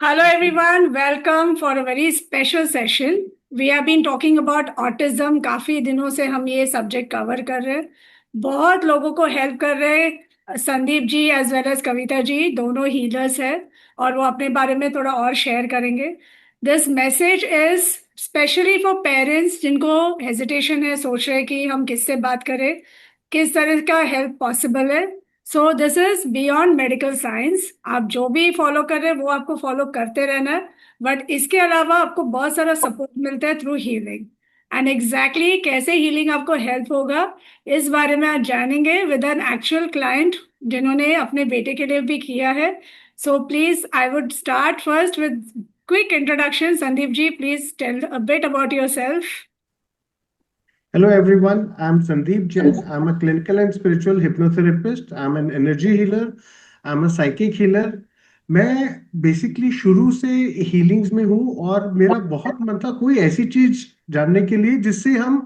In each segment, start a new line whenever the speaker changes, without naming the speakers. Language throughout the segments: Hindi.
Hello everyone, welcome for a very special session. We have been talking about autism. काफी दिनों से हम ये सब्जेक्ट कवर कर रहे हैं. बहुत लोगों को हेल्प कर रहे हैं. Sandeep ji as well as Kavita ji दोनों हीलर्स हैं और वो अपने बारे में थोड़ा और शेयर करेंगे. This message is specially for parents जिनको हेजिटेशन है, सोच रहे हैं कि हम किससे बात करें, किस तरह का हेल्प पॉसिबल है. So this is beyond medical science. आप जो भी फॉलो कर रहे हैं वो आपको फॉलो करते रहना है, बट इसके अलावा आपको बहुत सारा सपोर्ट मिलता है थ्रू हीलिंग. एंड एग्जैक्टली कैसे हीलिंग आपको हेल्प होगा इस बारे में आज जानेंगे विद एन एक्चुअल क्लाइंट जिन्होंने अपने बेटे के लिए भी किया है. So please I would start first with quick introduction. Sandeep ji, please tell a bit about yourself.
Hello everyone, I'm Sandeep Jain. I'm a clinical and spiritual hypnotherapist. I'm an energy healer. I'm a psychic healer. मैं बेसिकली शुरू से हीलिंग्स में हूँ और मेरा बहुत मन था कोई ऐसी चीज जानने के लिए जिससे हम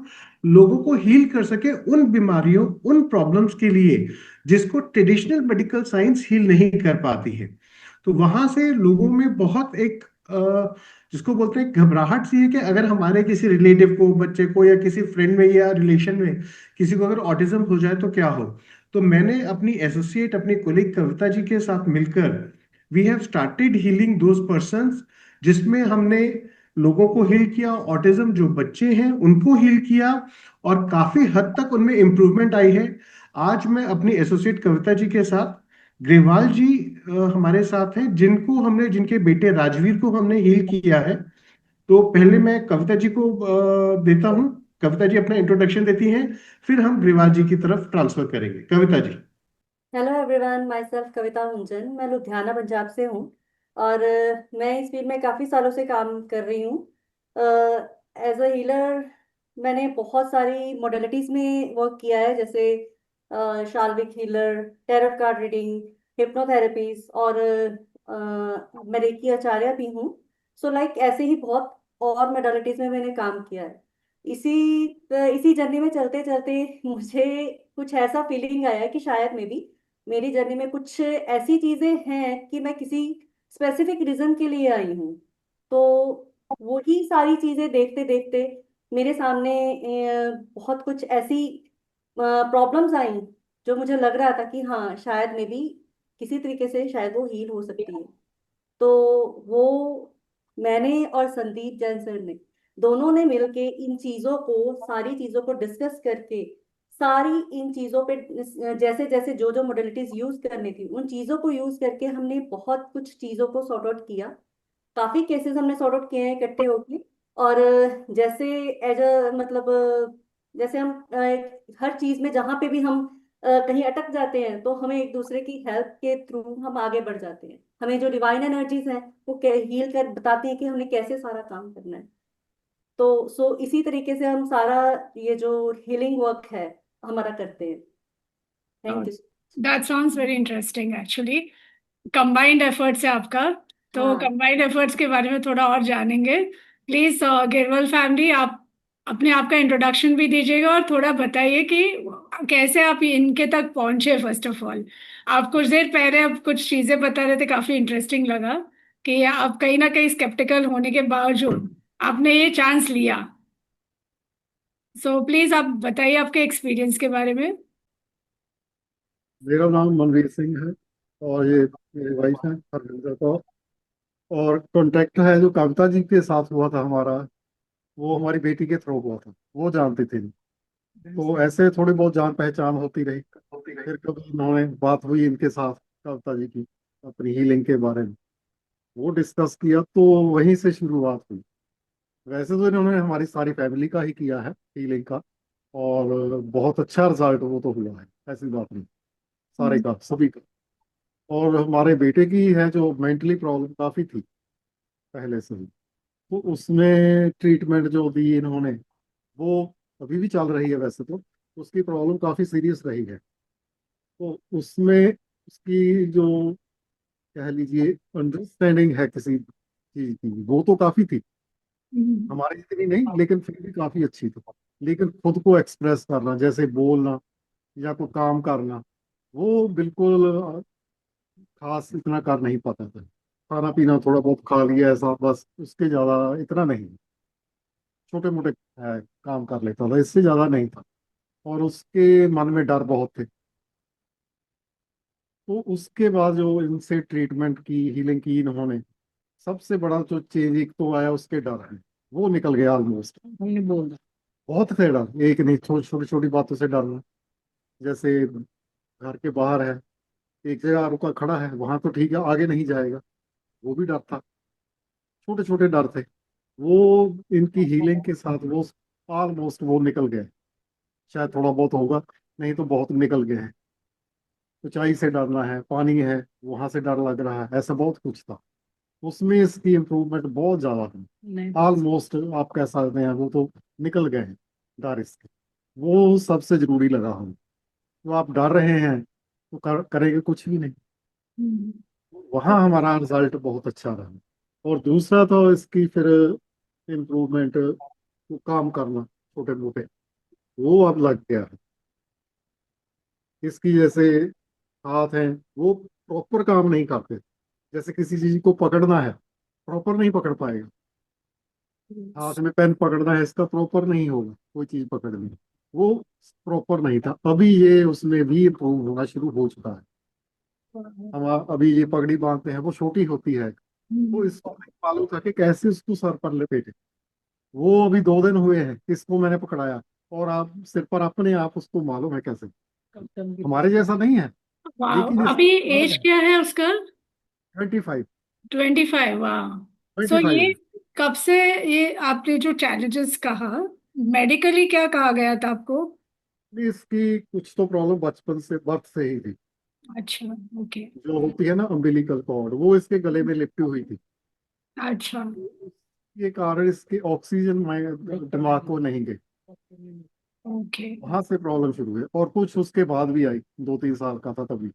लोगों को हील कर सके उन बीमारियों उन प्रॉब्लम्स के लिए जिसको ट्रेडिशनल मेडिकल साइंस हील नहीं कर पाती है. तो वहां से लोगों में बहुत एक जिसको बोलते हैं घबराहट सी है कि अगर हमारे किसी रिलेटिव को, बच्चे को या किसी फ्रेंड में या रिलेशन में किसी को अगर ऑटिज्म हो जाए तो क्या हो. तो मैंने अपनी एसोसिएट अपनी कोलिग कविता जी के साथ मिलकर we have started healing those persons, जिसमें हमने लोगों को हील किया, ऑटिज्म जो बच्चे हैं उनको हील किया और काफी हद तक उनमें इम्प्रूवमेंट आई है. आज मैं अपनी एसोसिएट कविता जी के साथ ग्रेवाल जी हमारे साथ हैं, जिनके बेटे राजवीर को हमने हील किया है. तो पहले मैं कविता जी को देता हूं. कविता जी अपना इंट्रोडक्शन देती हैं, फिर हम ग्रेवाल जी की तरफ ट्रांसफर करेंगे. Kavita ji.
Hello everyone, my self कविता हुंजन। मैं लुधियाना पंजाब से हूँ और मैं इस फील्ड में काफ़ी सालों से काम कर रही हूँ एज अ हीलर. मैंने बहुत सारी मोडेलिटीज़ में वर्क किया है, जैसे शाल्विक हीलर, टैरोट कार्ड रीडिंग, हिप्नोथेरेपीज और मैं रेकी आचार्य भी हूँ. सो लाइक ऐसे ही बहुत और मोडेलिटीज़ में मैंने काम किया है. इसी इसी जर्नी में चलते चलते मुझे कुछ ऐसा फीलिंग आया कि शायद मे बी मेरी जर्नी में कुछ ऐसी चीजें हैं कि मैं किसी स्पेसिफिक रीजन के लिए आई हूँ. तो वही सारी चीजें देखते देखते मेरे सामने बहुत कुछ ऐसी प्रॉब्लम्स आई जो मुझे लग रहा था कि हाँ, शायद मे बी किसी तरीके से शायद वो हील हो सकती है. तो वो मैंने और संदीप जैन सर ने दोनों ने मिलके इन चीजों को, सारी चीजों को डिस्कस करके, सारी इन चीजों पे जैसे जैसे जो जो मोडेलिटीज यूज करनी थी उन चीजों को यूज करके हमने बहुत कुछ चीजों को सॉर्ट आउट किया. काफी केसेस हमने सॉर्ट आउट किए हैं इकट्ठे होके. और जैसे एज अ मतलब जैसे हम हर चीज में जहाँ पे भी हम कहीं अटक जाते हैं तो हमें एक दूसरे की हेल्प के थ्रू हम आगे बढ़ जाते हैं. हमें जो डिवाइन एनर्जीज हैं वो हील कर बताती हैं कि हमने कैसे सारा काम करना है. तो सो इसी तरीके से हम सारा ये जो हीलिंग वर्क है हमारा करते हैं. Thank you.
That sounds very interesting actually. Combined efforts है आपका. तो
हाँ.
कंबाइंड एफर्ट्स के बारे में थोड़ा और जानेंगे. प्लीज गिरवल फैमिली, आप अपने आप का इंट्रोडक्शन भी दीजिएगा और थोड़ा बताइए कि कैसे आप इनके तक पहुंचे. फर्स्ट ऑफ ऑल, आप कुछ देर पहले अब कुछ चीजें बता रहे थे, काफी इंटरेस्टिंग लगा कि आप कहीं ना कहीं स्केप्टिकल होने के बावजूद आपने ये चांस लिया. सो प्लीज आप बताइए आपके एक्सपीरियंस के बारे में.
मेरा नाम मनवीर सिंह है और ये मेरी वाइफ है हरविंदर कौर. और कांटेक्ट है जो कविता जी के साथ हुआ था हमारा, वो हमारी बेटी के थ्रू हुआ था. वो जानती थी, तो ऐसे थोड़ी बहुत जान पहचान होती रही. फिर कभी उन्होंने बात हुई इनके साथ कविता जी की अपनी हीलिंग के बारे में, वो डिस्कस किया तो वहीं से शुरुआत हुई. वैसे तो इन्होंने हमारी सारी फैमिली का ही किया है हीलिंग का, और बहुत अच्छा रिजल्ट वो तो हुआ है, ऐसी बात नहीं. सारे का, सभी का. और हमारे बेटे की है जो मेंटली प्रॉब्लम काफी थी पहले से ही, तो उसमें ट्रीटमेंट जो दी इन्होंने वो अभी भी चल रही है. वैसे तो उसकी प्रॉब्लम काफी सीरियस रही है, तो उसमें उसकी जो कह लीजिए अंडरस्टैंडिंग है किसी चीज की, वो तो काफी थी. हमारी इतनी नहीं, लेकिन फिर भी काफी अच्छी थी. लेकिन खुद को एक्सप्रेस करना, जैसे बोलना या कोई काम करना, वो बिल्कुल खास इतना कर नहीं पाता था. खाना पीना थोड़ा बहुत खा लिया ऐसा, बस उसके ज्यादा इतना नहीं। छोटे मोटे काम कर लेता था, इससे ज्यादा नहीं था। और उसके मन में डर बहुत थे। तो उसके बाद जो इनसे ट्रीटमेंट की, हीलिंग की इन्होंने, सबसे बड़ा जो चेंज एक तो आया, उसके डर है वो निकल गया ऑलमोस्ट। हमने बोल दिया बहुत थे डर, एक नहीं, छोटी छोटी छोटी बातों से डरना। जैसे घर के बाहर है, एक जगह रुका खड़ा है, वहां तो ठीक है, आगे नहीं जाएगा, वो भी डर था। छोटे छोटे डर थे, वो इनकी हीलिंग के साथ वो ऑलमोस्ट वो निकल गए। शायद थोड़ा बहुत होगा, नहीं तो बहुत निकल गए हैं। ऊंचाई से डरना है, पानी है, वहां से डर लग रहा है, ऐसा बहुत कुछ था। उसमें इसकी इम्प्रूवमेंट बहुत ज्यादा है। ऑलमोस्ट आप कह सकते हैं वो तो निकल गए हैं डर इसके। वो सबसे जरूरी लगा हमें। तो आप डर रहे हैं तो करेंगे कुछ भी नहीं। वहाँ हमारा रिजल्ट बहुत अच्छा रहा। और दूसरा तो इसकी फिर इम्प्रूवमेंट, वो काम करना छोटे मोटे, वो अब लग गया है। इसकी जैसे हाथ हैं, वो प्रॉपर काम नहीं करते। जैसे किसी चीज को पकड़ना है, प्रॉपर नहीं पकड़ पाएगा। हाथ में पेन पकड़ना है, इसका प्रॉपर नहीं होगा कोई चीज पकड़नी। वो प्रॉपर नहीं था, अभी ये उसमें भी इम्प्रूव होना शुरू हो चुका है। हम अभी ये पगड़ी बांधते हैं, वो छोटी होती है, तो इसको नहीं मालूम था कि कैसे उसको सर पर लपेटे। वो अभी 2 दिन हुए हैं इसको मैंने पकड़ाया, और आप सिर पर अपने आप उसको मालूम है कैसे। हमारे जैसा नहीं है,
वाह,
लेकिन
अभी
इसको
एज क्या है उसका?
25।
25, वाह। सो
25
ये
है।
कब से, ये आपने जो चैलेंजेस कहा, मेडिकली क्या कहा गया था आपको?
नहीं, इसकी कुछ तो प्रॉब्लम बचपन से, बर्थ से ही थी।
अच्छा। ओके।
जो होती है ना अम्बिलिकल कॉर्ड, वो इसके गले में लिपटी हुई थी।
अच्छा।
ये कारण इसके ऑक्सीजन दिमाग को नहीं गई,
ओके।
वहां से प्रॉब्लम शुरू हुई। और कुछ उसके बाद भी आई, 2-3 साल का था तभी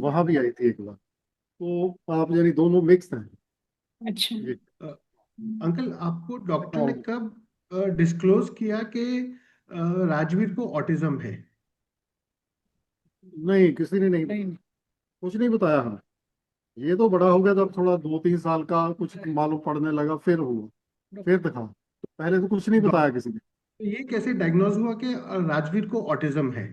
वहां भी आई थी एक बार। तो आप यानी दोनों मिक्स हैं
अच्छा।
ये
अ, अंकल, आपको डॉक्टर ने
प्रॉब्लम।
कब डिस्क्लोज किया कि राजवीर को ऑटिज्म है?
नहीं, किसी ने नहीं, कुछ नहीं बताया हमें। ये तो बड़ा हो गया, जब थोड़ा 2-3 साल का कुछ मालूम पड़ने लगा फिर हुआ, फिर दिखा। पहले तो कुछ नहीं बताया किसी ने।
तो ये कैसे डायग्नोज हुआ कि राजवीर को ऑटिज्म है?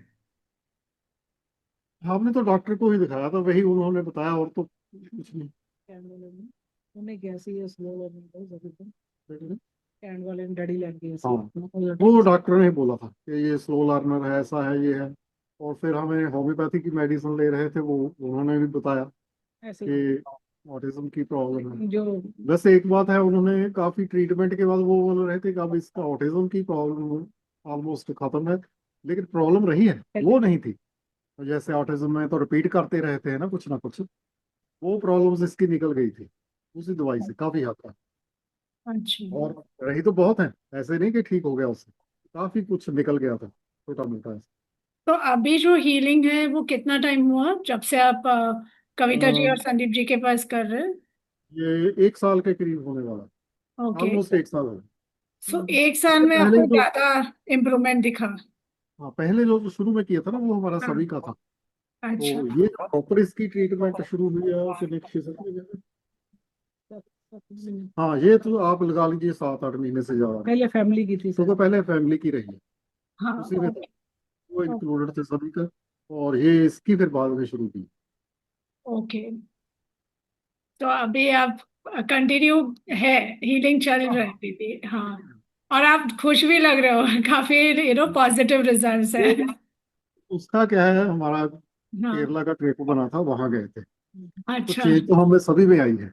हमने तो डॉक्टर को ही दिखाया था, वही उन्होंने बताया, और तो कुछ नहीं।
उन्हें कैसी है स्लो लर्निंग का जरूर कैंड वाले ने डैडी लैंड की
हाँ,
ऐसी
वो डॉक्टर ने बोला था कि ये स्लो लर्नर है, ऐसा है, ये है। और फिर हमें होम्योपैथी की मेडिसिन ले रहे थे, वो उन्होंने भी बताया
ऐसे
कि ऑटिज्म की प्रॉब्लम है।
जो
वैसे एक बात है, उन्होंने काफी ट्रीटमेंट के बाद वो बोल रहे थे कि अब इसका ऑटिज्म की प्रॉब्लम ऑलमोस्ट खत्म है। लेकिन प्रॉब्लम रही है, वो नहीं थी। जैसे ऑटिज्म में तो रिपीट करते रहते हैं ना कुछ, वो प्रॉब्लम्स इसकी निकल गई थी उसी दवाई से काफी हद तक।
अच्छा।
और रही तो बहुत है, ऐसे नहीं कि ठीक हो गया उससे, काफी कुछ निकल गया था छोटा मोटा ऐसा।
तो अभी जो हीलिंग है वो कितना टाइम हुआ जब से आप कविता जी और
अ,
संदीप जी के पास कर रहे हैं?
ये 1 साल के करीब होने वाला,
ओके।
ऑलमोस्ट 1 साल हो
सो
गया।
1 साल
इससे
में
पहले
आपको
जो,
ज्यादा इम्प्रूवमेंट दिखा?
हाँ, पहले जो शुरू में किया था ना, वो हमारा
हाँ।
सभी का था।
अच्छा।
तो ये प्रॉपर इसकी ट्रीटमेंट शुरू हुई है कि नेक्स्ट सीजन। हाँ, ये तो आप लगा लीजिए 7-8 महीने से ज्यादा।
पहले फैमिली की थी
तो
सर।
पहले फैमिली की रही है,
हाँ।
उसी में
ओके।
वो इंक्लूडेड थे सभी का। और ये इसकी फिर बाद में शुरू की।
ओके। तो अभी आप कंटिन्यू है, हीलिंग चल रही थी, हाँ। और आप खुश भी लग रहे हो काफी, पॉजिटिव रिजल्ट्स है।
वो उसका क्या है, हमारा
हाँ।
केरला का ट्रिप बना था, वहां गए थे। तो
अच्छा।
चेंज तो हमें सभी में आई है,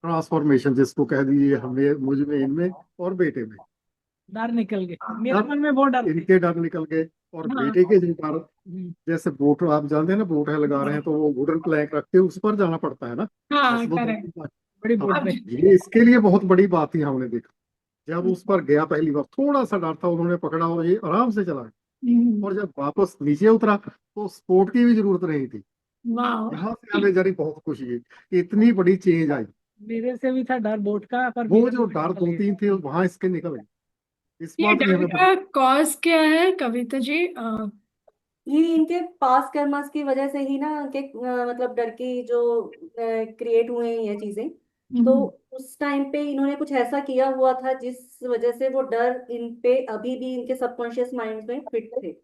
ट्रांसफॉर्मेशन जिसको कह दीजिए, हमें, मुझ में, इनमें और बेटे में।
डर निकल गए, मेरे
डर,
मन में बहुत डर
इनके डर निकल गए। और
हाँ।
बेटे के जो डर, जैसे बोट आप जानते हैं ना, बोट है लगा रहे हैं, तो वो वुडन प्लैंक रखते हैं, उस पर जाना पड़ता है ना।
हाँ,
वैसे तो
करेक्ट।
बड़ी बोट
अब
में।
ये इसके लिए बहुत बड़ी बात थी, हमने देखा। जब उस पर गया पहली बार, थोड़ा सा डर था, उन्होंने पकड़ा और ये आराम से चला। और जब वापस नीचे उतरा तो स्पोर्ट की भी जरूरत नहीं थी।
वाह।
यहाँ से हमें जारी बहुत खुशी है कि इतनी बड़ी चेंज आई।
मेरे से भी था डर बोट का, पर
वो
मेरा
जो
भी
डर
निकल
दो
गया।
तीन थे वहां इसके निकल गए। इस
ये
बात की
डर
हमें बहुत।
का कॉज क्या है कविता जी?
ये इनके पास कर्मास की वजह से ही ना कि मतलब डर की जो क्रिएट हुए हैं ये चीजें। तो उस टाइम पे इन्होंने कुछ ऐसा किया हुआ था जिस वजह से वो डर इन पे अभी भी इनके सबकॉन्शियस माइंड में फिट थे।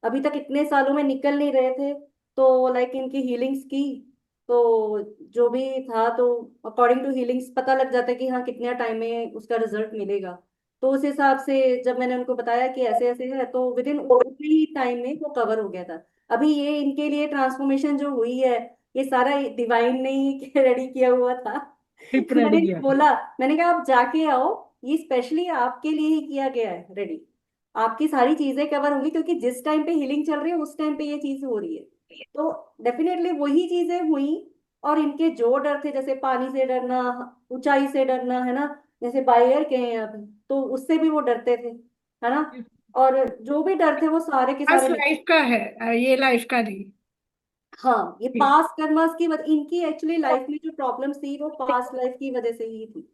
अभी तक इतने सालों में निकल नहीं रहे थे। तो लाइक इनकी हीलिंग्स की, तो जो भी था तो अकॉर्डिंग टू हीलिंग्स पता लग जाता है कि हाँ कितने टाइम में उसका रिजल्ट मिलेगा। तो उस हिसाब से जब मैंने उनको बताया कि ऐसे ऐसे है तो विद इन उतने ही टाइम में वो कवर हो गया था। अभी ये इनके लिए ट्रांसफॉर्मेशन जो हुई है, ये सारा डिवाइन ने ही रेडी किया हुआ था। तो
रेडी
मैंने
किया था।
बोला, मैंने कहा आप जाके आओ, ये स्पेशली आपके लिए ही किया गया है रेडी। आपकी सारी चीजें कवर होंगी क्योंकि जिस टाइम पे हीलिंग चल रही है उस टाइम पे ये चीज हो रही है। तो डेफिनेटली वही चीजें हुई। और इनके जो डर थे, जैसे पानी से डरना, ऊंचाई से डरना, है ना, जैसे बाई एयर के हैं अभी, तो उससे भी वो डरते थे, है ना। और जो भी डर थे वो सारे के
पास्ट
सारे
लाइफ का है, ये लाइफ का नहीं।
हाँ, ये पास्ट कर्मास की वजह, इनकी एक्चुअली लाइफ में जो प्रॉब्लम्स थी वो पास्ट लाइफ की वजह से ही थी।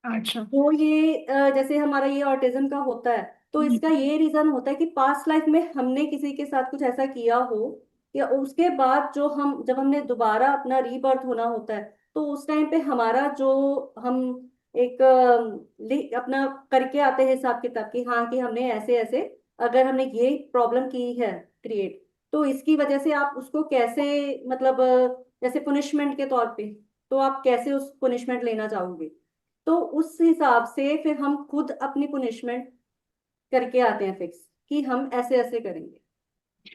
अच्छा।
तो ये जैसे हमारा ये ऑटिज्म का होता है, तो इसका ये रीजन होता है कि पास्ट लाइफ में हमने किसी के साथ कुछ ऐसा किया हो, या उसके बाद जो हम जब हमने दोबारा अपना रीबर्थ होना होता है, तो उस टाइम पे हमारा जो हम एक अपना करके आते हैं हिसाब किताब की, हाँ कि हमने ऐसे ऐसे अगर हमने ये प्रॉब्लम की है क्रिएट, तो इसकी वजह से आप उसको कैसे, मतलब जैसे पुनिशमेंट के तौर पे, तो आप कैसे उस पुनिशमेंट लेना चाहोगे। तो उस हिसाब से फिर हम खुद अपनी पुनिशमेंट करके आते हैं फिक्स, कि हम ऐसे ऐसे करेंगे,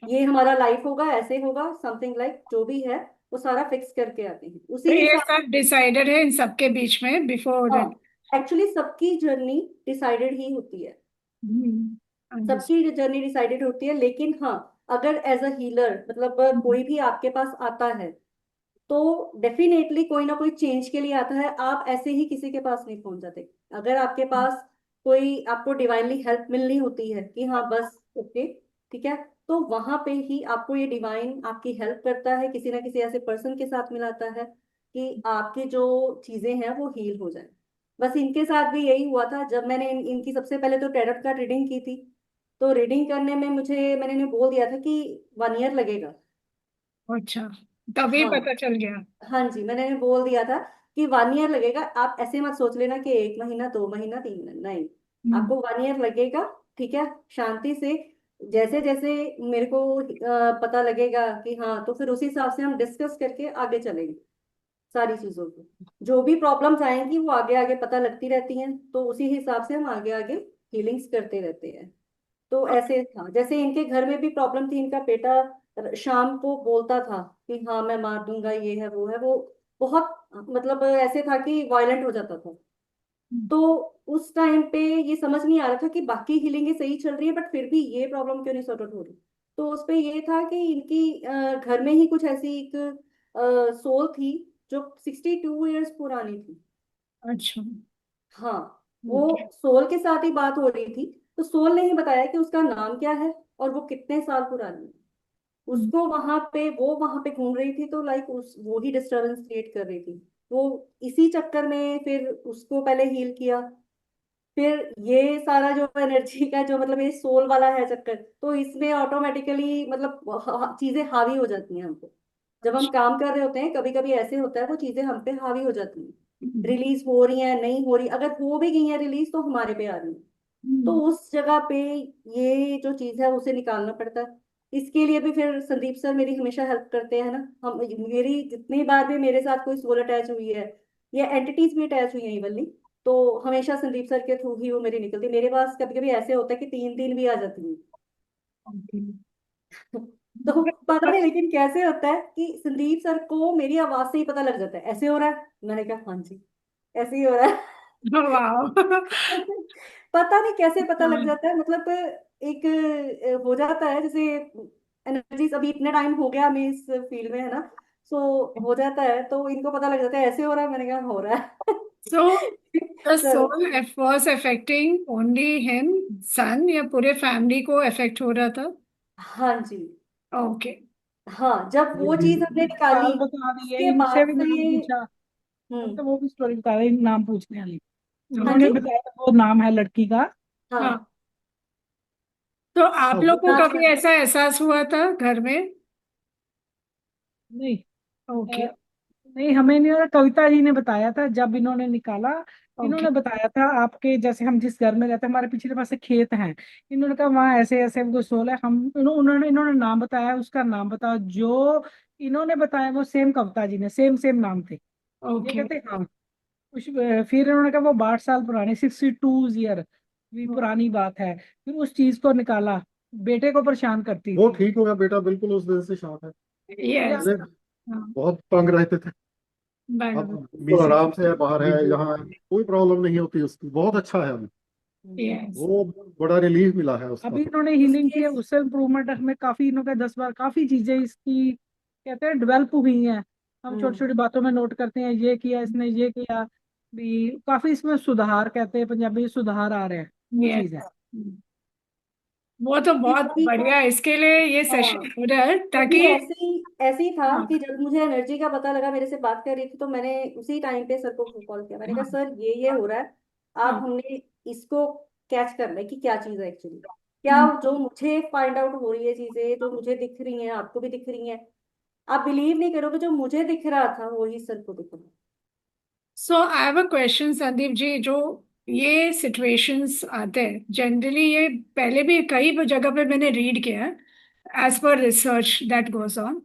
ये हमारा लाइफ होगा, ऐसे होगा, समथिंग लाइक जो भी है वो सारा फिक्स करके आते हैं
तो
उसी
ये
हिसाब।
सब डिसाइडेड है इन सबके बीच में बिफोर
हाँ,
इट।
एक्चुअली सबकी जर्नी डिसाइडेड ही होती है। सबकी जर्नी डिसाइडेड होती है, लेकिन हाँ, अगर एज अ हीलर मतलब कोई भी आपके पास आता है, तो डेफिनेटली कोई ना कोई चेंज के लिए आता है। आप ऐसे ही किसी के पास नहीं पहुंच जाते। अगर आपके पास कोई आपको डिवाइनली हेल्प मिलनी होती है कि हाँ बस ओके ठीक है, तो वहां पे ही आपको ये डिवाइन आपकी हेल्प करता है, किसी ना किसी ऐसे पर्सन के साथ मिलाता है कि आपकी जो चीजें हैं वो हील हो जाए। बस इनके साथ भी यही हुआ था। जब मैंने इनकी सबसे पहले तो टैरोट कार्ड रीडिंग की थी, तो रीडिंग करने में मैंने इन्हें बोल दिया था कि 1 ईयर लगेगा।
अच्छा, तभी
हाँ,
पता चल गया।
हाँ जी, मैंने बोल दिया था कि 1 ईयर लगेगा। आप ऐसे मत सोच लेना कि 1 महीना, 2 महीना, 3 महीना, नहीं,
हम्म।
आपको 1 ईयर लगेगा। ठीक है, शांति से, जैसे जैसे मेरे को पता लगेगा कि हाँ, तो फिर उसी हिसाब से हम डिस्कस करके आगे चलेंगे सारी चीजों को। जो भी प्रॉब्लम्स आएंगी वो आगे आगे पता लगती रहती हैं, तो उसी हिसाब से हम आगे आगे हीलिंग्स करते रहते हैं। तो ऐसे था, जैसे इनके घर में भी प्रॉब्लम थी। इनका बेटा शाम को बोलता था कि हाँ मैं मार दूंगा, ये है वो है, वो बहुत मतलब ऐसे था कि वायलेंट हो जाता था। तो उस टाइम पे ये समझ नहीं आ रहा था कि बाकी हीलिंग सही चल रही है बट फिर भी ये प्रॉब्लम क्यों नहीं सॉर्ट आउट हो रही। तो उस पे ये था कि इनकी घर में ही कुछ ऐसी एक सोल थी जो 62 ईयर्स पुरानी थी।
अच्छा।
हाँ,
ओके।
वो सोल के साथ ही बात हो रही थी। तो सोल ने ही बताया कि उसका नाम क्या है और वो कितने साल पुरानी है। उसको वहां पे, वो वहां पे घूम रही थी, तो लाइक उस वो ही डिस्टरबेंस क्रिएट कर रही थी। वो इसी चक्कर में फिर उसको पहले हील किया। फिर ये सारा जो एनर्जी का जो मतलब ये सोल वाला है चक्कर, तो इसमें ऑटोमेटिकली मतलब चीजें हावी हो जाती हैं हमको। जब हम काम कर रहे होते हैं कभी कभी ऐसे होता है वो चीजें हम पे हावी हो जाती हैं, रिलीज हो रही हैं, नहीं हो रही, अगर हो भी गई हैं रिलीज तो हमारे पे आ रही है। तो उस जगह पे ये जो चीज है उसे निकालना पड़ता है। इसके लिए भी फिर संदीप सर मेरी हमेशा हेल्प करते हैं ना। हम, मेरी जितनी बार भी मेरे साथ कोई सोल अटैच हुई है या एंटिटीज भी अटैच हुई है इवनली, तो हमेशा संदीप सर के थ्रू ही वो मेरी निकलती है। मेरे पास कभी कभी ऐसे होता है कि 3 दिन भी आ जाती है। तो पता नहीं लेकिन कैसे होता है कि संदीप सर को मेरी आवाज से ही पता लग जाता है ऐसे हो रहा है। मैंने कहा हाँ जी, ऐसे ही हो रहा है।
वाह।
पता नहीं कैसे पता लग जाता है, मतलब एक हो जाता है जैसे एनर्जीज। अभी इतने टाइम हो गया हमें इस फील्ड में, है ना, सो हो जाता है तो इनको पता लग जाता है ऐसे हो रहा है। मैंने कहा हो रहा है।
So the
चलो,
soul was affecting only him, son, या पूरे फैमिली को अफेक्ट हो रहा था?
हाँ जी।
ओके।
हाँ, जब वो चीज हमने निकाली
साल बता रही है,
उसके
इनसे
बाद
भी
से
नाम
ये।
पूछा।
हम्म।
तो वो भी स्टोरी बता रहे, नाम पूछने वाली।
हाँ
उन्होंने
जी।
बताया वो नाम है लड़की का।
हाँ,
हाँ। तो आप
हाँ
लोग को
हाँ
कभी ऐसा एहसास हुआ था घर में?
नहीं।
ओके।
नहीं, हमें नहीं, और कविता जी ने बताया था जब इन्होंने निकाला।
ओके।
इन्होंने बताया था आपके जैसे हम जिस घर में रहते हैं, हमारे पिछले पास से खेत हैं। इन्होंने कहा वहाँ ऐसे ऐसे वो सोल है। हम इन्होंने नाम बताया, उसका नाम बताया जो इन्होंने बताया, वो सेम कविता जी ने सेम सेम नाम थे। ये
ओके।
कहते हाँ। फिर इन्होंने कहा वो 62 साल पुरानी, 62 ईयर भी पुरानी बात है। फिर उस चीज को निकाला, बेटे को परेशान करती
वो
थी।
ठीक हो गया बेटा, बिल्कुल उस दिन से शांत है।
यस।
पहले बहुत तंग रहते थे, अब
बराबर।
बिल्कुल
बेसिक
आराम से है, बाहर है, यहाँ कोई प्रॉब्लम नहीं होती उसकी, बहुत अच्छा है अभी।
यस।
वो बड़ा रिलीफ मिला है उसका
अभी
तो।
इन्होंने हीलिंग की
उसके
है, उससे इम्प्रूवमेंट हमें काफी, इन्होंने 10 बार काफी चीजें इसकी कहते हैं डेवलप हुई हैं। हम छोटी छोटी बातों में नोट करते हैं, ये किया इसने, ये किया भी, काफी इसमें सुधार, कहते हैं पंजाबी में, सुधार आ रहे हैं। वो चीज है।
यस। वो तो बहुत
अभी
बढ़िया है, इसके लिए ये
हाँ,
सेशन हो रहा है
अभी
ताकि।
ऐसे ही था
हाँ।
कि जब मुझे एनर्जी का पता लगा, मेरे से बात कर रही थी, तो मैंने उसी टाइम पे सर को कॉल किया। मैंने कहा
हाँ।
सर ये हो रहा है, आप
हाँ।
हमने इसको कैच करना है कि क्या चीज़ है एक्चुअली, क्या
हम्म।
जो मुझे फाइंड आउट हो रही है, चीजें जो मुझे दिख रही हैं आपको भी दिख रही हैं। आप बिलीव नहीं करोगे, जो मुझे दिख रहा था वही सर को दिख रहा।
So I have a question Sandeep ji. जो ये सिचुएशंस आते हैं जनरली, ये पहले भी कई जगह पे मैंने रीड किया है as per research that goes on,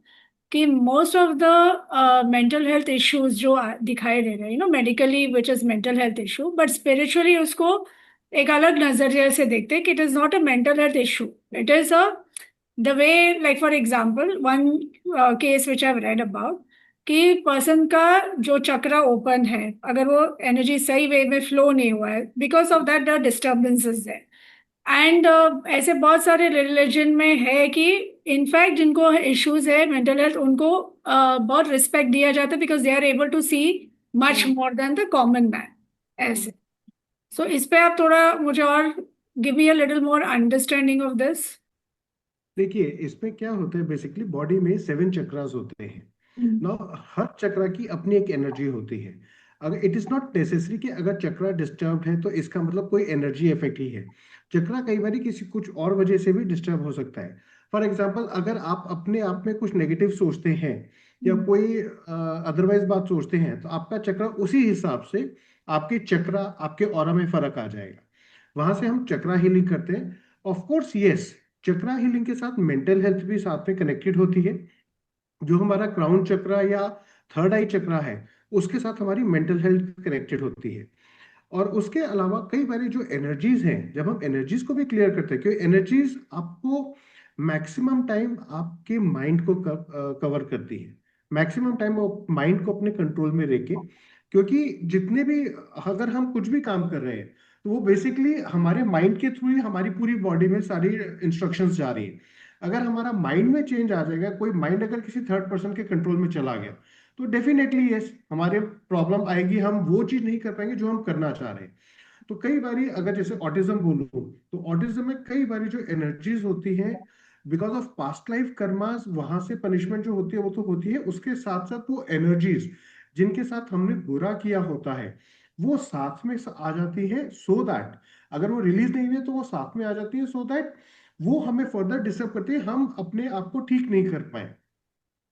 कि most of the mental health issues जो दिखाई दे रहे हैं, medically which is mental health issue, but spiritually उसको एक अलग नजरिए से देखते हैं कि it is not a mental health issue, it is a the way, like for example one case which I have read about, कि पर्सन का जो चक्रा ओपन है, अगर वो एनर्जी सही वे में फ्लो नहीं हुआ है, because of that the disturbances है। एंड ऐसे बहुत सारे रिलीजन में है कि इनफैक्ट जिनको इश्यूज है मेंटल हेल्थ, उनको बहुत रिस्पेक्ट दिया जाता है, because they are able to see much
hmm.
More than the common man.
Hmm.
ऐसे। सो इस पे आप थोड़ा मुझे और give me a little more understanding of this.
देखिए, इसमें क्या होता है, बेसिकली बॉडी में 7 चक्रास होते हैं ना। हर चक्रा की अपनी एक एनर्जी होती है। अगर इट इज नॉट नेसेसरी कि अगर चक्रा डिस्टर्ब है तो इसका मतलब कोई एनर्जी इफेक्ट ही है। चक्रा कई बार किसी कुछ और वजह से भी डिस्टर्ब हो सकता है। फॉर एग्जाम्पल, अगर आप अपने आप में कुछ नेगेटिव सोचते हैं या कोई अदरवाइज बात सोचते हैं, तो आपका चक्रा उसी हिसाब से आपके चक्रा, आपके ऑरा में फर्क आ जाएगा। वहां से हम चक्रा हीलिंग करते हैं। Of course yes, chakra healing के साथ मेंटल हेल्थ भी साथ में कनेक्टेड होती है। जो हमारा क्राउन चक्रा या थर्ड आई चक्रा है, उसके साथ हमारी मेंटल हेल्थ कनेक्टेड होती है। और उसके अलावा कई बार जो एनर्जीज हैं, जब हम एनर्जीज को भी क्लियर करते हैं, क्योंकि एनर्जीज आपको मैक्सिमम टाइम आपके माइंड को कवर करती है। मैक्सिमम टाइम वो माइंड को अपने कंट्रोल में लेके, क्योंकि जितने भी, अगर हम कुछ भी काम कर रहे हैं, तो वो बेसिकली हमारे माइंड के थ्रू ही हमारी पूरी बॉडी में सारी इंस्ट्रक्शंस जा रही है। अगर हमारा माइंड में चेंज आ जाएगा, कोई माइंड अगर किसी थर्ड पर्सन के कंट्रोल में चला गया, तो डेफिनेटली यस, हमारे प्रॉब्लम आएगी, हम वो चीज नहीं कर पाएंगे जो हम करना चाह रहे हैं। तो कई बारी अगर जैसे ऑटिज्म बोलूं, तो ऑटिज्म में कई बारी जो एनर्जीज होती हैं, because of past life karmas, वहां से पनिशमेंट जो होती है वो तो होती है, उसके साथ साथ वो एनर्जीज जिनके साथ हमने बुरा किया होता है, वो साथ में आ जाती है, सो दैट अगर वो रिलीज नहीं हुई तो वो साथ में आ जाती है, सो दैट वो हमें फर्दर डिस्टर्ब करती है, हम अपने आप को ठीक नहीं कर पाए।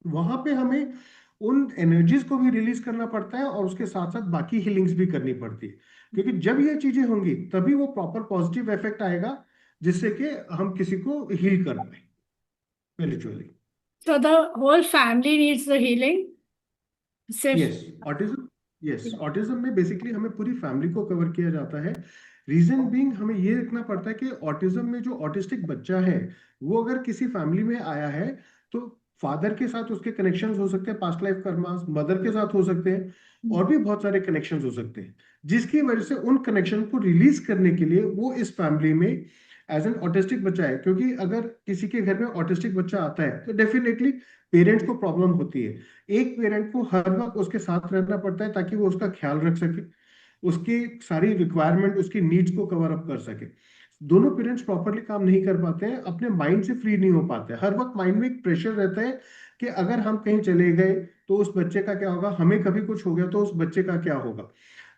वहां पे हमें उन एनर्जीज को भी रिलीज करना पड़ता है और उसके साथ साथ बाकी हीलिंग्स भी करनी पड़ती है। क्योंकि जब ये चीजें होंगी तभी वो प्रॉपर पॉजिटिव इफेक्ट आएगा, जिससे कि हम किसी को हील कर पाए spiritually.
So the whole family needs the healing. सिर्फ।
यस, ऑटिज्म, यस, ऑटिज्म में बेसिकली हमें पूरी फैमिली को कवर किया जाता है। रीजन बीइंग, हमें ये रखना पड़ता है कि ऑटिज्म में जो ऑटिस्टिक बच्चा है, वो अगर किसी फैमिली में आया है, तो फादर के साथ उसके कनेक्शंस हो सकते हैं, पास्ट लाइफ कर्मास, मदर के साथ हो सकते हैं, और भी बहुत सारे कनेक्शंस हो सकते हैं, जिसकी वजह से उन कनेक्शन को रिलीज करने के लिए वो इस फैमिली में एज एन ऑटिस्टिक बच्चा है। क्योंकि अगर किसी के घर में ऑटिस्टिक बच्चा आता है, तो डेफिनेटली पेरेंट्स को प्रॉब्लम होती है। एक पेरेंट को हर वक्त उसके साथ रहना पड़ता है ताकि वो उसका ख्याल रख सके, उसकी सारी रिक्वायरमेंट, उसकी नीड्स को कवर अप कर सके। दोनों पेरेंट्स प्रॉपरली काम नहीं कर पाते हैं, अपने माइंड से फ्री नहीं हो पाते, हर वक्त माइंड में एक प्रेशर रहता है कि अगर हम कहीं चले गए तो उस बच्चे का क्या होगा, हमें कभी कुछ हो गया तो उस बच्चे का क्या होगा।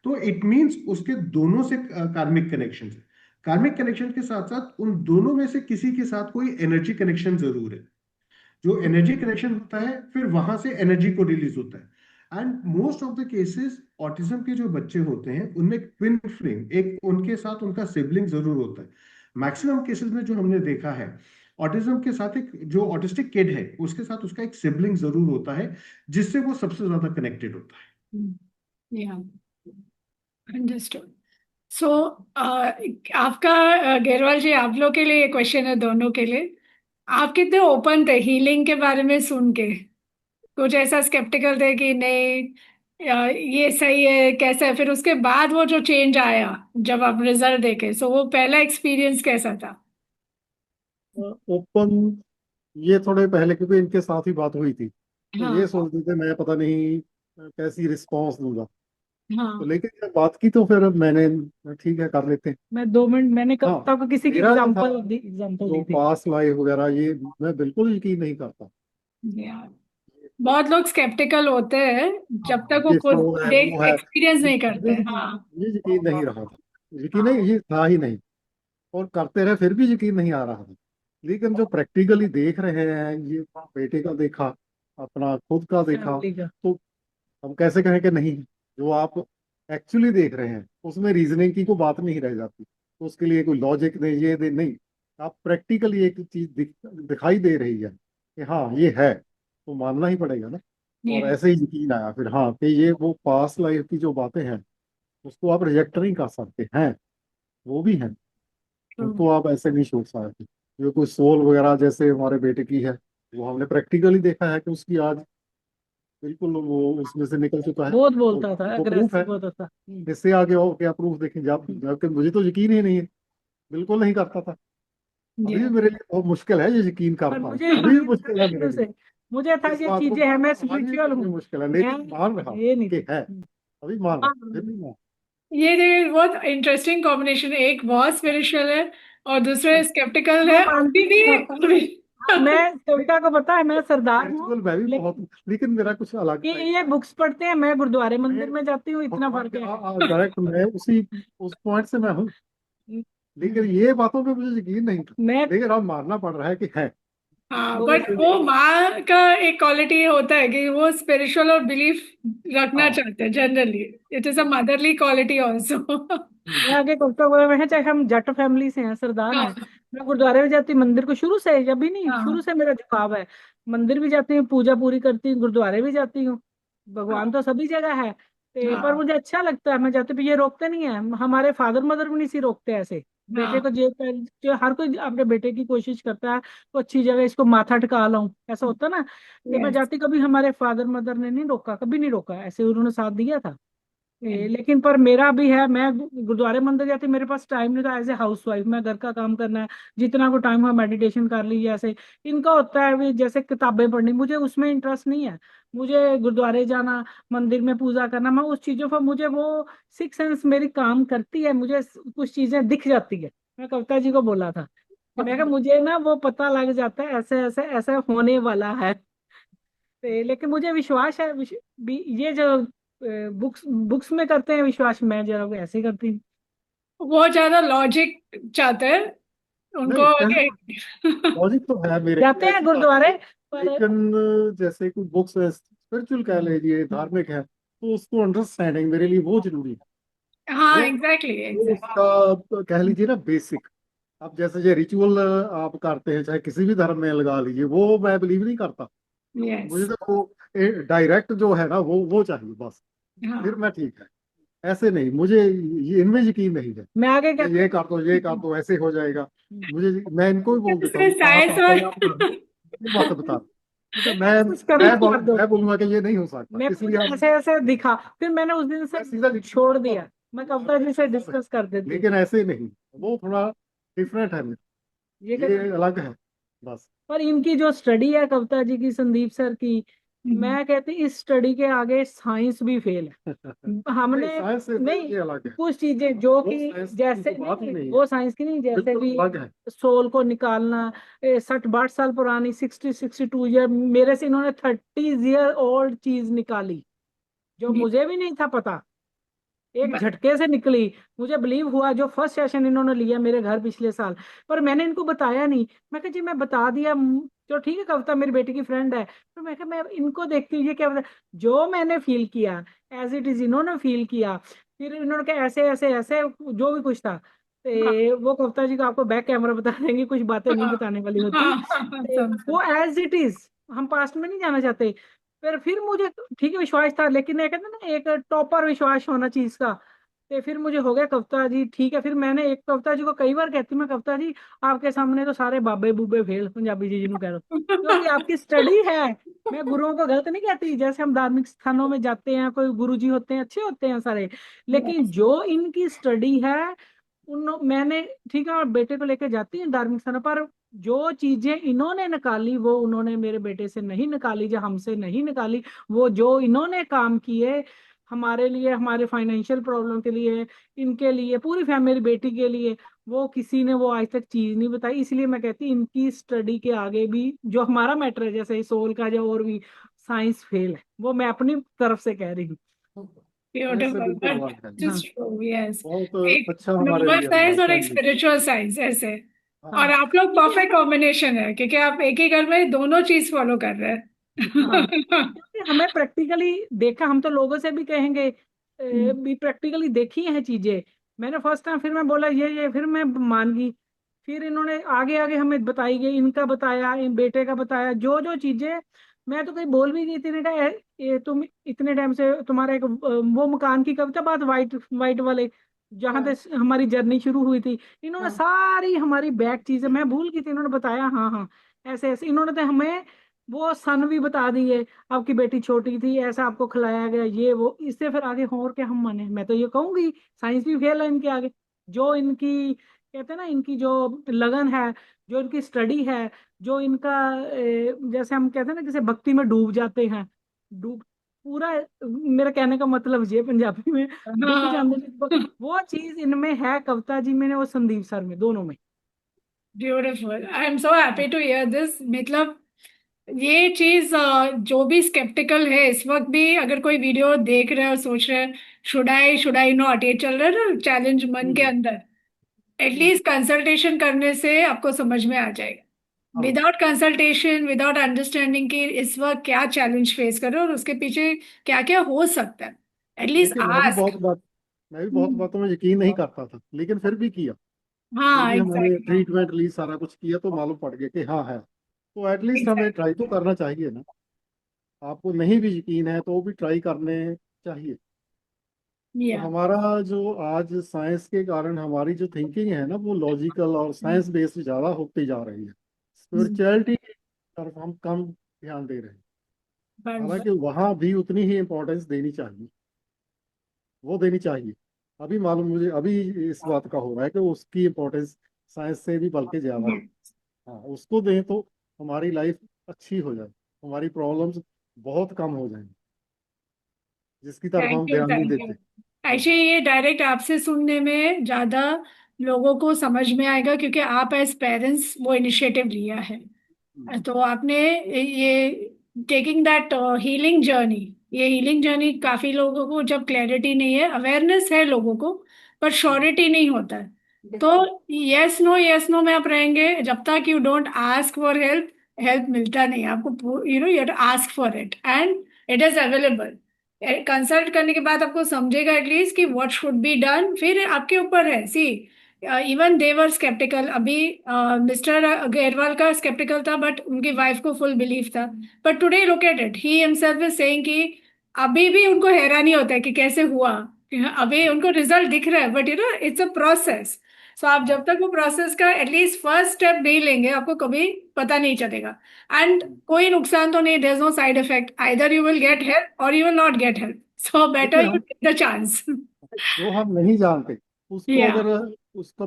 तो इट मीन्स उसके दोनों से कार्मिक कनेक्शन है। कार्मिक कनेक्शन के साथ साथ उन दोनों में से किसी के साथ कोई एनर्जी कनेक्शन जरूर है। जो एनर्जी कनेक्शन होता है फिर वहां से एनर्जी को रिलीज होता है। And most of the cases autism के जो बच्चे होते हैं उनमें ट्विन फ्लेम, एक उनके साथ उनका सिबलिंग जरूर होता है। मैक्सिमम केसेस में जो हमने देखा है, ऑटिज्म के साथ एक जो ऑटिस्टिक किड है उसके साथ उसका एक सिबलिंग जरूर होता है जिससे वो सबसे ज्यादा कनेक्टेड होता है।
या अंडरस्टूड। सो आपका गेरवाल जी, आप लोग के लिए ये क्वेश्चन है, दोनों के लिए। आप कितने ओपन थे हीलिंग के बारे में सुन के? कुछ ऐसा स्केप्टिकल थे कि नहीं ये सही है, कैसा है? फिर उसके बाद वो जो चेंज आया जब आप रिजल्ट देखे, सो वो पहला एक्सपीरियंस कैसा था?
ओपन ये थोड़े पहले, क्योंकि इनके साथ ही बात हुई थी, तो ये
हाँ,
सोचते थे मैं पता नहीं कैसी रिस्पॉन्स दूंगा। तो
हाँ।
लेकिन जब बात की तो फिर मैंने ठीक है कर लेते हैं।
मैं 2 मिनट मैंने
हाँ,
कब तक किसी की
मेरा जो था
एग्जाम्पल
जो
दी थी।
पास लाइफ वगैरह ये मैं बिल्कुल यकीन नहीं करता।
यार, बहुत लोग स्केप्टिकल होते हैं जब
हाँ,
तक वो
ये
खुद
तो है
देख
वो है,
एक्सपीरियंस नहीं
मुझे
करते। हाँ,
ये यकीन नहीं रहा था, यकीन नहीं,
हाँ,
ये था ही नहीं। और करते रहे फिर भी यकीन नहीं आ रहा था। लेकिन जो प्रैक्टिकली देख रहे हैं, ये बेटे का देखा, अपना खुद का देखा,
फैमिली का।
तो हम कैसे कहें कि नहीं। जो आप एक्चुअली देख रहे हैं उसमें रीजनिंग की कोई बात नहीं रह जाती, तो उसके लिए कोई लॉजिक नहीं, ये नहीं। आप प्रैक्टिकली एक चीज दिखाई दे रही है कि हाँ ये है, तो मानना ही पड़ेगा ना।
ये
और ऐसे ही यकीन आया फिर, हाँ कि ये वो पास्ट लाइफ की जो बातें हैं उसको आप रिजेक्ट नहीं कर सकते हैं, वो भी हैं। उनको आप ऐसे नहीं सोच सकते। जो कोई सोल वगैरह जैसे हमारे बेटे की है, वो हमने प्रैक्टिकली देखा है कि उसकी आज बिल्कुल वो उसमें से निकल चुका है,
बहुत
तो
बोलता था,
वो प्रूफ है।
अग्रेसिव बहुत था।
इससे आगे और क्या प्रूफ देखें, जब जबकि मुझे तो यकीन ही नहीं है, बिल्कुल नहीं करता था। अभी भी
ये
मेरे लिए बहुत मुश्किल है ये यकीन कर
और
पाना,
मुझे
अभी भी
ये
मुश्किल है मेरे
शुरू
लिए।
से मुझे था
इस
ये
बात को
चीजें हैं, मैं
मानना भी
स्पिरिचुअल
मुझे
हूँ।
मुश्किल है,
मैं
लेकिन मान रहा
ये नहीं
कि है।
थी।
अभी मान रहा, फिर
हाँ,
भी मान।
ये बहुत इंटरेस्टिंग कॉम्बिनेशन है, एक बहुत स्पिरिचुअल है और दूसरे स्केप्टिकल
वो
है
मानती
अभी भी।
हाँ, मैं कविता को पता है, मैं सरदार हूँ।
स्पिरिचुअल मैं भी बहुत
लेकिन
हूँ, लेकिन मेरा कुछ अलग टाइप
ये
का
बुक्स पढ़ते हैं, मैं गुरुद्वारे मंदिर
है।
में जाती हूँ, इतना
भगवान
फर्क
के
है।
डायरेक्ट मैं उसी उस पॉइंट से मैं हूँ। लेकिन ये बातों पे मुझे यकीन नहीं था,
मैं
लेकिन अब मानना पड़ रहा है कि है।
हाँ,
तो
बट वो माँ का एक क्वालिटी होता है कि वो स्पिरिचुअल और बिलीफ रखना
हाँ।
चाहते हैं generally. It is a motherly quality also.
मैं आगे कविता हुआ है, चाहे हम जट फैमिली से हैं, सरदार हैं।
हाँ,
मैं गुरुद्वारे में जाती हूँ, मंदिर को शुरू से, जब भी नहीं, शुरू
हाँ,
से मेरा झुकाव है। मंदिर भी जाती हूँ, पूजा पूरी करती हूँ, गुरुद्वारे भी जाती हूँ। भगवान तो सभी जगह है। पर
हाँ,
मुझे अच्छा लगता है, मैं जाते भी, ये रोकते नहीं है, हमारे फादर मदर भी नहीं सी रोकते ऐसे। बेटे
हाँ,
को जो हर कोई अपने बेटे की कोशिश करता है तो अच्छी जगह इसको माथा टिका लाऊं, ऐसा होता ना। तो मैं
यस,
जाती, कभी हमारे फादर मदर ने नहीं रोका, कभी नहीं रोका, ऐसे उन्होंने साथ दिया था। लेकिन पर मेरा भी है, मैं गुरुद्वारे मंदिर जाती, मेरे पास टाइम नहीं था, एज ए हाउस वाइफ मैं घर का काम करना है, जितना को टाइम हुआ मेडिटेशन कर ली जैसे। इनका होता है भी जैसे किताबें पढ़नी, मुझे उसमें इंटरेस्ट नहीं है। मुझे गुरुद्वारे जाना, मंदिर में पूजा करना, मैं उस चीजों पर, मुझे वो सिक्स सेंस मेरी काम करती है, मुझे कुछ चीजें दिख जाती है। मैं कविता जी को बोला था कि मैं कहा मुझे ना वो पता लग जाता है, ऐसे ऐसे ऐसे होने वाला है। लेकिन मुझे विश्वास है, ये जो बुक्स बुक्स में करते हैं विश्वास, मैं जरा ऐसे ही करती हूँ।
वो ज्यादा लॉजिक चाहते हैं
नहीं,
उनको
कहने लॉजिक तो है मेरे भी
जाते हैं
ऐसी बात
गुरुद्वारे
नहीं।
पर।
लेकिन जैसे कोई बुक्स स्पिरिचुअल कह लीजिए, धार्मिक है, तो उसको अंडरस्टैंडिंग मेरे लिए वो जरूरी है।
हाँ,
वो
एग्जैक्टली,
वो
एग्जैक्टली।
उसका कह लीजिए ना बेसिक। अब जैसे ये रिचुअल आप करते हैं चाहे किसी भी धर्म में लगा लीजिए, वो मैं बिलीव नहीं करता।
यस,
मुझे तो वो डायरेक्ट जो है ना वो चाहिए बस, फिर
हाँ।
मैं ठीक है। ऐसे नहीं, मुझे इनमें यकीन नहीं है
मैं आगे
कि
कहती
ये कर दो ये कर दो ऐसे हो जाएगा। मुझे, मैं इनको भी बोल देता
इसमें
हूँ कहाँ
साइंस
करता है आप
और
मुझे मत बता। ठीक है, मैं
कुछ कभी कर दो।
मैं बोलूंगा कि ये नहीं हो सकता,
मैं
इसलिए हम
ऐसे ऐसे दिखा, फिर मैंने उस दिन
मैं
से
सीधा
छोड़ दिया, मैं कविता जी से डिस्कस कर देती हूँ।
लेकिन ऐसे नहीं, वो थोड़ा डिफरेंट है,
ये
ये
कहते,
अलग है बस।
पर इनकी जो स्टडी है कविता जी की, संदीप सर की, मैं कहती इस स्टडी के आगे साइंस भी फेल है।
नहीं,
हमने
साइंस से
नहीं,
ये अलग है,
कुछ चीजें जो
वो
कि
साइंस की
जैसे
तो बात ही
नहीं,
नहीं है,
वो साइंस की नहीं, जैसे
बिल्कुल
भी
अलग है।
सोल को निकालना, 60-62 साल पुरानी, 60-62 ईयर, मेरे से इन्होंने 30 ईयर ओल्ड चीज निकाली जो मुझे भी नहीं था पता। एक झटके से निकली। मुझे बिलीव हुआ, जो फर्स्ट सेशन इन्होंने लिया मेरे घर पिछले साल, पर मैंने इनको बताया नहीं। मैं कहा जी मैं बता दिया, तो ठीक है, कविता मेरी बेटी की फ्रेंड है, तो मैं कहा मैं इनको देखती हूँ ये क्या बता। जो मैंने फील किया एज इट इज इन्होंने फील किया। फिर इन्होंने कहा ऐसे ऐसे ऐसे जो भी कुछ था, वो कविता जी को आपको बैक कैमरा बता देंगे, कुछ बातें नहीं बताने वाली होती। वो एज इट इज, हम पास्ट में नहीं जाना चाहते। फिर मुझे ठीक है विश्वास था, लेकिन ये कहते हैं ना एक टॉपर विश्वास होना चीज का। तो फिर मुझे हो गया कविता जी ठीक है। फिर मैंने एक कविता जी को कई बार कहती हूँ, मैं कविता जी आपके सामने तो सारे बाबे बूबे फेल, पंजाबी जी जिन्हों कह रहे हो, क्योंकि आपकी स्टडी है। मैं गुरुओं को गलत नहीं कहती, जैसे हम धार्मिक स्थानों में जाते हैं, कोई गुरु जी होते हैं अच्छे होते हैं सारे, लेकिन जो इनकी स्टडी है उन मैंने ठीक है, और बेटे को लेकर जाती है धार्मिक स्थानों पर, जो चीजें इन्होंने निकाली वो उन्होंने मेरे बेटे से नहीं निकाली, जो हमसे नहीं निकाली। वो जो इन्होंने काम किए हमारे लिए, हमारे फाइनेंशियल प्रॉब्लम के लिए, इनके लिए, पूरी फैमिली, बेटी के लिए, वो किसी ने वो आज तक चीज नहीं बताई। इसलिए मैं कहती इनकी स्टडी के आगे भी जो हमारा मैटर है, जैसे सोल का जो और भी, साइंस फेल है। वो मैं अपनी तरफ से कह रही हूँ।
ऐसे
ब्यूटीफुल,
बिल्कुल
बट
बात है।
हाँ
जस्ट ट्रू, यस।
बहुत
एक
अच्छा हमारे
नंबर
लिए
साइंस और
होता
एक
है।
स्पिरिचुअल साइंस ऐसे। और
हाँ
आप लोग परफेक्ट कॉम्बिनेशन है, क्योंकि आप एक ही घर में दोनों चीज फॉलो कर रहे
हाँ,
हैं।
क्योंकि हमें प्रैक्टिकली देखा, हम तो लोगों से भी कहेंगे भी प्रैक्टिकली देखी हैं चीजें। मैंने फर्स्ट टाइम, फिर मैं बोला ये फिर मैं मान गई। फिर इन्होंने आगे आगे हमें बताई गई, इनका बताया, इन बेटे का बताया, जो जो चीजें मैं तो कहीं बोल भी गई थी। इन्होंने कहा ये तुम इतने टाइम से तुम्हारा एक वो मकान की कविता बात, वाइट वाइट वाले, जहां
हाँ
से हमारी जर्नी शुरू हुई थी, इन्होंने
हाँ
सारी हमारी बैक चीजें मैं भूल गई थी, इन्होंने बताया। हाँ हाँ, ऐसे ऐसे इन्होंने तो हमें वो सन भी बता दिए, आपकी बेटी छोटी थी ऐसा आपको खिलाया गया, ये वो। इससे फिर आगे और क्या हम माने। मैं तो ये कहूंगी साइंस भी फेल है इनके आगे। जो इनकी कहते हैं ना, इनकी जो लगन है, जो इनकी स्टडी है, जो इनका जैसे हम कहते हैं ना, जैसे भक्ति में डूब जाते हैं, डूब पूरा, मेरा कहने का मतलब ये पंजाबी में, डूब
हाँ,
जाते हैं, वो चीज इनमें है कविता जी में और संदीप सर में, दोनों में।
Beautiful, I am so happy to hear this. मतलब ये चीज जो भी स्केप्टिकल है इस वक्त भी, अगर कोई वीडियो देख रहे हो सोच रहे हैं शुड आई नॉट, ये चल रहा है ना चैलेंज मन के
हम्म,
अंदर,
हम्म,
एटलीस्ट कंसल्टेशन करने से आपको समझ में आ जाएगा।
हाँ।
विदाउट कंसल्टेशन, विदाउट अंडरस्टैंडिंग कि इस वक्त क्या चैलेंज फेस कर रहे हो और उसके पीछे क्या क्या हो सकता है, एटलीस्ट
देखिए
आस्क।
मैं भी बहुत बातों में यकीन नहीं करता था, लेकिन फिर भी किया। फिर
हाँ,
भी हमने
एग्जैक्टली,
ट्रीटमेंट ली, सारा कुछ किया, तो मालूम पड़ गया कि हाँ है। तो एटलीस्ट हमें
एग्जैक्टली,
ट्राई तो करना चाहिए ना। आपको नहीं भी यकीन है तो भी ट्राई करने चाहिए। तो
या
हमारा जो आज साइंस के कारण हमारी जो थिंकिंग है ना, वो लॉजिकल और साइंस बेस्ड ज़्यादा होती जा रही है। स्पिरिचुअलिटी की तरफ हम कम ध्यान दे रहे हैं।
बस,
हालांकि वहाँ भी उतनी ही इम्पोर्टेंस देनी चाहिए, वो देनी चाहिए। अभी मालूम मुझे अभी इस बात का हो रहा है कि उसकी इम्पोर्टेंस साइंस से भी बल्कि ज़्यादा है। हाँ, उसको दें तो हमारी लाइफ अच्छी हो जाए, हमारी प्रॉब्लम्स बहुत कम हो जाएंगी, जिसकी तरफ
थैंक
हम
यू,
ध्यान नहीं
थैंक यू।
देते। हाँ।
एक्चुअली ये डायरेक्ट आपसे सुनने में ज्यादा लोगों को समझ में आएगा, क्योंकि आप एज पेरेंट्स वो इनिशिएटिव लिया है।
हम्म,
तो आपने ये टेकिंग दैट हीलिंग जर्नी, ये हीलिंग जर्नी काफी लोगों को जब क्लैरिटी नहीं है, अवेयरनेस है लोगों को पर
हम्म,
श्योरिटी नहीं होता है। तो
बिल्कुल
यस नो में आप रहेंगे जब तक you don't ask for help, help मिलता नहीं है आपको। You have to ask for it and it is available. Consult करने के बाद आपको समझेगा एटलीस्ट कि व्हाट शुड बी डन, फिर आपके ऊपर है। सी इवन देवर स्केप्टिकल अभी, मिस्टर अग्रवाल का स्केप्टिकल था बट उनकी वाइफ को फुल बिलीफ था। But today look at it, he himself is saying कि अभी भी उनको हैरानी होता है कि कैसे हुआ। अभी उनको रिजल्ट दिख रहा है बट इट्स अ प्रोसेस। सो आप
हाँ,
जब तक वो प्रोसेस का एटलीस्ट फर्स्ट स्टेप नहीं लेंगे आपको कभी पता नहीं चलेगा। एंड कोई नुकसान तो नहीं, there is no side effect, either you will get help और you will not get help, so better
देखिए
यू
हम
टेक द चांस।
जो हम नहीं जानते उसको
या
अगर उसका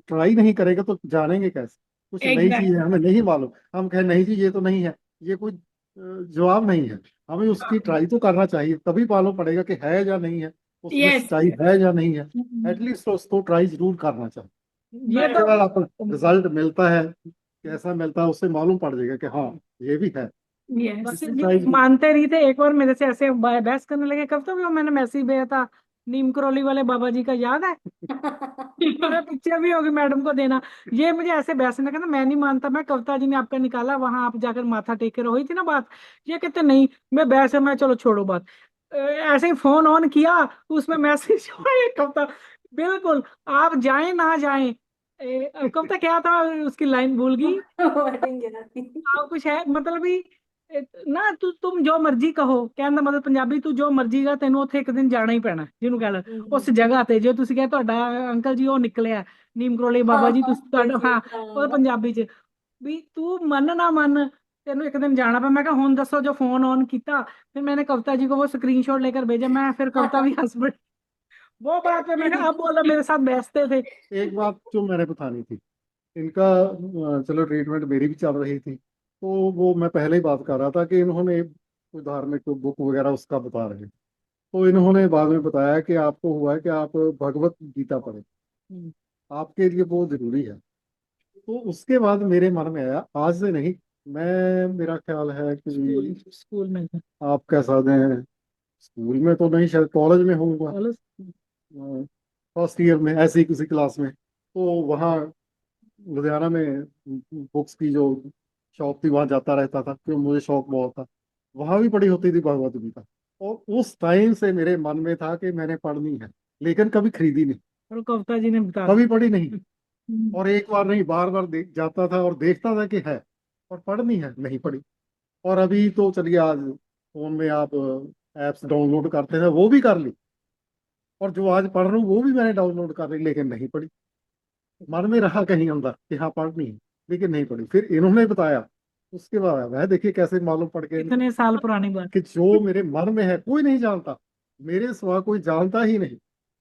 ट्राई नहीं करेगा तो जानेंगे कैसे। कुछ नई चीज है,
एग्जैक्टली,
हमें नहीं मालूम, हम कहें नहीं जी ये तो नहीं है, ये कोई जवाब नहीं है। हमें उसकी ट्राई तो करना चाहिए, तभी मालूम पड़ेगा कि है या नहीं है, उसमें
यस,
सच्चाई है या नहीं है। एटलीस्ट उसको ट्राई जरूर करना चाहिए।
ये
उसके
बस,
बाद
तो
आपको रिजल्ट मिलता है, कैसा मिलता है उससे मालूम पड़ जाएगा कि हाँ ये भी है।
यस,
बाकी
इसलिए
ये
ट्राई
मानते नहीं थे, एक बार मेरे से ऐसे बहस करने लगे, कब तो भी वो मैंने मैसेज भेजा था नीम करोली वाले बाबा जी का, याद है? मैं पिक्चर भी होगी मैडम को देना। ये मुझे ऐसे बहसने कहना मैं नहीं मानता, मैं कविता जी ने आपका निकाला, वहां आप जाकर माथा टेक कर हुई थी ना बात। ये कहते नहीं, मैं बहस है, मैं चलो छोड़ो बात। ऐसे ही फोन ऑन किया, उसमें मैसेज ये कविता, बिल्कुल आप जाएं ना जाएं। कविता क्या था, उसकी लाइन भूल गई।
वर्डिंग गिरा थी।
हाँ कुछ है मतलब भी, ना तुम जो मर्जी कहो, कहਣ ਦਾ ਮਤਲਬ ਪੰਜਾਬੀ, ਤੂੰ ਜੋ ਮਰਜੀ ਗਾ ਤੈਨੂੰ ਉੱਥੇ ਇੱਕ ਦਿਨ ਜਾਣਾ ਹੀ ਪੈਣਾ, ਜਿਹਨੂੰ ਕਹਿ ਲਓ ਉਸ ਜਗ੍ਹਾ ਤੇ। ਜੇ ਤੁਸੀਂ ਕਹੇ ਤੁਹਾਡਾ ਅੰਕਲ ਜੀ ਉਹ ਨਿਕਲਿਆ ਨੀਮ ਕਰੋਲੀ
हाँ
ਬਾਬਾ ਜੀ,
हाँ
ਤੁਸੀਂ
सही
ਤੁਹਾਡਾ
सही
ਹਾਂ, ਉਹ
हाँ।
ਪੰਜਾਬੀ ਚ ਵੀ ਤੂੰ ਮੰਨ ਨਾ ਮੰਨ, ਤੈਨੂੰ ਇੱਕ ਦਿਨ ਜਾਣਾ ਪਿਆ। मैं कहा ਹੁਣ ਦੱਸੋ, जो फोन ऑन किया, फिर मैंने कविता जी को वो स्क्रीनशॉट लेकर भेजा। मैं फिर कविता भी हंस पड़ी वो बात पे। मैं कहा अब बोला मेरे साथ बैठते थे।
एक बात जो मैंने बतानी थी, इनका चलो ट्रीटमेंट मेरी भी चल रही थी, तो वो मैं पहले ही बात कर रहा था कि इन्होंने कोई धार्मिक बुक वगैरह उसका बता रहे हैं। तो इन्होंने बाद में बताया कि आपको हुआ है कि आप भगवत गीता पढ़े, आपके लिए वो जरूरी है। तो उसके बाद मेरे मन में आया, आज से नहीं, मैं मेरा ख्याल है
स्कूल
कि
स्कूल में था।
आप कह सकते हैं स्कूल में तो नहीं, शायद कॉलेज में होऊंगा,
कॉलेज।
फर्स्ट ईयर में ऐसे ही किसी क्लास में। तो वहाँ लुधियाना में बुक्स की जो शॉप थी वहां जाता रहता था, क्यों मुझे शौक बहुत था। वहां भी पढ़ी होती थी भगवत गीता। और उस टाइम से मेरे मन में था कि मैंने पढ़नी है, लेकिन कभी खरीदी नहीं,
और कविता जी ने बता
कभी पढ़ी नहीं।
दिया।
और एक बार नहीं, बार बार देख जाता था और देखता था कि है, और पढ़नी है, नहीं पढ़ी। और अभी तो चलिए आज फोन में आप एप्स डाउनलोड करते हैं, वो भी कर ली। और जो आज पढ़ रहा हूँ वो भी मैंने डाउनलोड कर ली, लेकिन नहीं पढ़ी। मन में रहा कहीं अंदर कि हाँ पढ़नी है, लेकिन नहीं पढ़ी। फिर इन्होंने बताया, उसके बाद वह देखिए कैसे मालूम पड़ गया इनको
इतने साल पुरानी बात।
कि जो मेरे मन में है कोई नहीं जानता, मेरे सिवा कोई जानता ही नहीं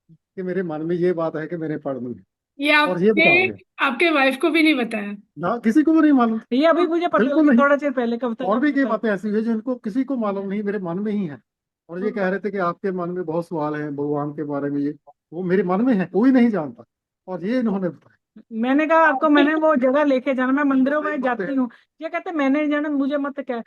कि मेरे मन में ये बात है कि मैंने पढ़नी है।
ये
और ये
आपने
बता रहे हैं,
आपके वाइफ को भी नहीं बताया?
ना किसी को भी नहीं मालूम,
ये अभी मुझे पता
बिल्कुल
लगी
नहीं।
थोड़ा चिर पहले, कविता
और
जी
भी
ने
कई
बताया।
बातें ऐसी हुई जो इनको किसी को मालूम नहीं, मेरे मन में ही है। और ये कह रहे थे कि आपके मन में बहुत सवाल हैं भगवान के बारे में, ये वो मेरे मन में है, कोई नहीं जानता। और ये इन्होंने बताया।
मैंने कहा आपको मैंने वो जगह लेके जाना, मैं मंदिरों
सही
में
बात है।
जाती हूँ। ये कहते मैंने नहीं जाना, मुझे मत कह।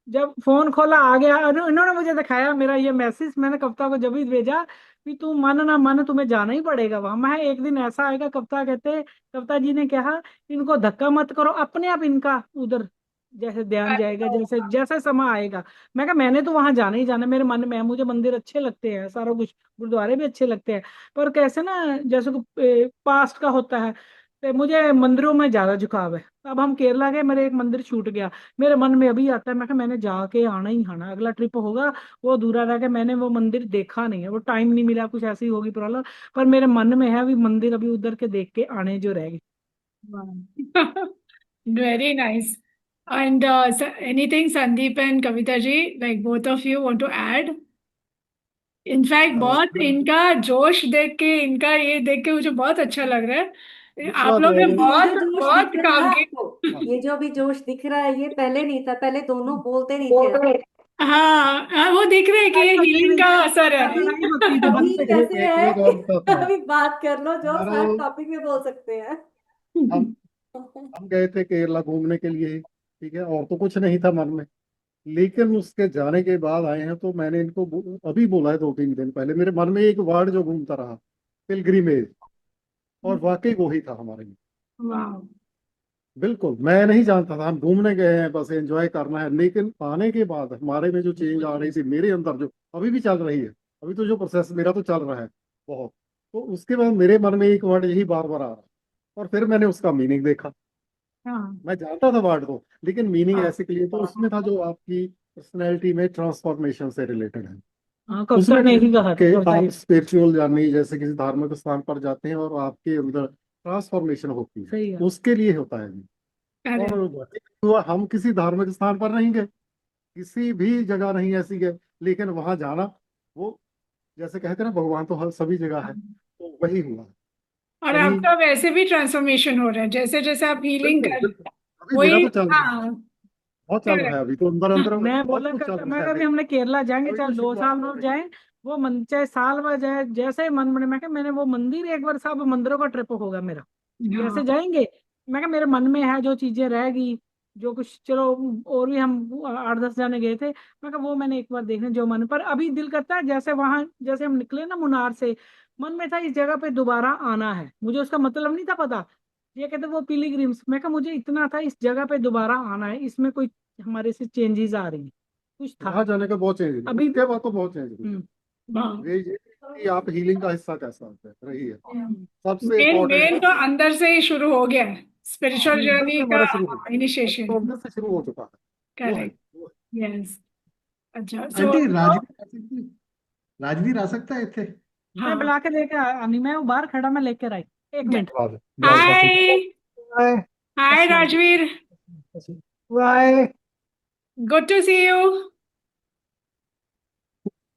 जब फोन खोला आ गया, और इन्होंने मुझे दिखाया मेरा ये मैसेज, मैंने कविता को जब भी भेजा कि तू मन ना मन तुम्हें जाना ही पड़ेगा वहां। मैं एक दिन ऐसा आएगा, कविता कहते, कविता जी ने कहा इनको धक्का मत करो, अपने आप इनका उधर जैसे ध्यान जाएगा, जैसे जैसे समय आएगा। मैं कहा मैंने तो वहां जाना ही जाना, मेरे मन में है, मुझे मंदिर अच्छे लगते हैं, सारा कुछ गुरुद्वारे भी अच्छे लगते हैं। पर कैसे ना, जैसे पास्ट का होता है, तो मुझे मंदिरों में ज्यादा झुकाव है। अब हम केरला गए, मेरे एक मंदिर छूट गया, मेरे मन में अभी आता है, मैं कहा मैंने जाके आना ही आना, अगला ट्रिप होगा वो अधूरा रह गया, मैंने वो मंदिर देखा नहीं है, वो टाइम नहीं मिला, कुछ ऐसी होगी प्रॉब्लम। पर मेरे मन में है अभी मंदिर, अभी उधर के देख के आने जो रह गए।
Very nice. And anything Sandeep and Kavita ji, like both of you want to add? In fact बहुत इनका जोश देख के, इनका ये देख के मुझे बहुत अच्छा लग रहा है। आप
दूसरा
लोग
जो
ने
है
ये जो
बहुत
जोश
बहुत
दिख रहा
काम
है
किया।
आपको, ये जो अभी जोश दिख रहा है, ये पहले नहीं था। पहले दोनों बोलते नहीं थे।
हाँ हाँ, वो दिख रहा है कि
लड़ाई
ये
होती
हीलिंग
थी,
का असर
तब
है।
लड़ाई होती थी
अभी
बनते थे।
कैसे है
एक और बताता हूँ।
अभी बात कर लो, जो
हमारा
हर टॉपिक में बोल सकते हैं।
हम हम गए थे केरला घूमने के लिए, ठीक है, और तो कुछ नहीं था मन में। लेकिन उसके जाने के बाद आए हैं तो मैंने इनको अभी बोला है 2-3 दिन पहले, मेरे मन में एक वर्ड जो घूमता रहा, पिलग्रिमेज। और वाकई वो ही था हमारे लिए।
वाह।
बिल्कुल, मैं नहीं जानता था, हम घूमने गए हैं बस एंजॉय करना है, लेकिन आने के बाद हमारे में जो चेंज आ रही थी मेरे अंदर, जो अभी भी चल रही है, अभी तो जो प्रोसेस मेरा तो चल रहा है बहुत। तो उसके बाद मेरे मन में एक वर्ड यही बार बार आ रहा, और फिर मैंने उसका मीनिंग देखा।
हाँ
मैं जानता था वर्ड को, लेकिन मीनिंग
हाँ
ऐसे क्लियर, तो उसमें था जो आपकी पर्सनैलिटी में ट्रांसफॉर्मेशन से रिलेटेड है।
हाँ कविता
उसमें
ने
क्या
ही कहा
है
था,
कि
कविता
आप
ही।
स्पिरिचुअल जर्नी जैसे किसी धार्मिक स्थान पर जाते हैं और आपके अंदर ट्रांसफॉर्मेशन होती है,
सही है।
उसके लिए होता है जी।
अरे
और भौतिक हुआ, हम किसी धार्मिक स्थान पर नहीं गए, किसी भी जगह नहीं ऐसी गए, लेकिन वहां जाना, वो जैसे कहते हैं ना भगवान तो हर सभी जगह है, तो वही हुआ।
और
कहीं
आपका वैसे भी ट्रांसफॉर्मेशन हो रहा है, जैसे जैसे आप हीलिंग
बिल्कुल
कर,
बिल्कुल, अभी मेरा
वही।
तो चल रहा है,
हाँ
बहुत चल रहा
correct।
है, अभी तो अंदर अंदर
मैं
बहुत
बोला
कुछ चल
करता,
रहा
मैं
है
कभी
अभी।
हमने केरला जाएंगे,
अभी
चाहे
तो
2 साल
शुरुआत हो
और
रही है।
जाए, वो मन चाहे साल बाद जाए, जैसे ही मन बने, मैं कहा मैंने वो मंदिर एक बार, सब मंदिरों का ट्रिप होगा मेरा, जैसे
हाँ
जाएंगे। मैं कहा मेरे मन में है जो चीजें रहेगी, जो कुछ चलो, और भी हम 8-10 जाने गए थे, मैं कहा वो मैंने एक बार देखने जो मन, पर अभी दिल करता है जैसे वहां, जैसे हम निकले ना मुनार से, मन में था इस जगह पे दोबारा आना है। मुझे उसका मतलब नहीं था पता, ये कहते वो पिलीग्रिम्स, मैं कहा मुझे इतना था इस जगह पे दोबारा आना है, इसमें कोई हमारे से चेंजेस आ रही हैं, कुछ था
यहाँ जाने का बहुत चेंज
अभी।
उसके बाद तो बहुत चेंज हुई।
हाँ,
ये कि आप हीलिंग का हिस्सा कैसा रही है सबसे
मेन
इम्पोर्टेंट
मेन तो अंदर से ही शुरू हो गया है, स्पिरिचुअल
अंदर
जर्नी
से
का
हमारा शुरू हुआ,
इनिशिएशन।
तो अंदर से शुरू हो चुका है। वो है
करेक्ट।
वो है।
यस। अच्छा, सो
आंटी राजवीर आ सकती, राजवीर आ सकता है इतने?
मैं
हाँ,
बुला के लेके आनी, मैं वो बाहर खड़ा, मैं लेकर आई, 1 मिनट।
बात बात बात
hi.
Bye
hi Rajveer,
bye
good to see you.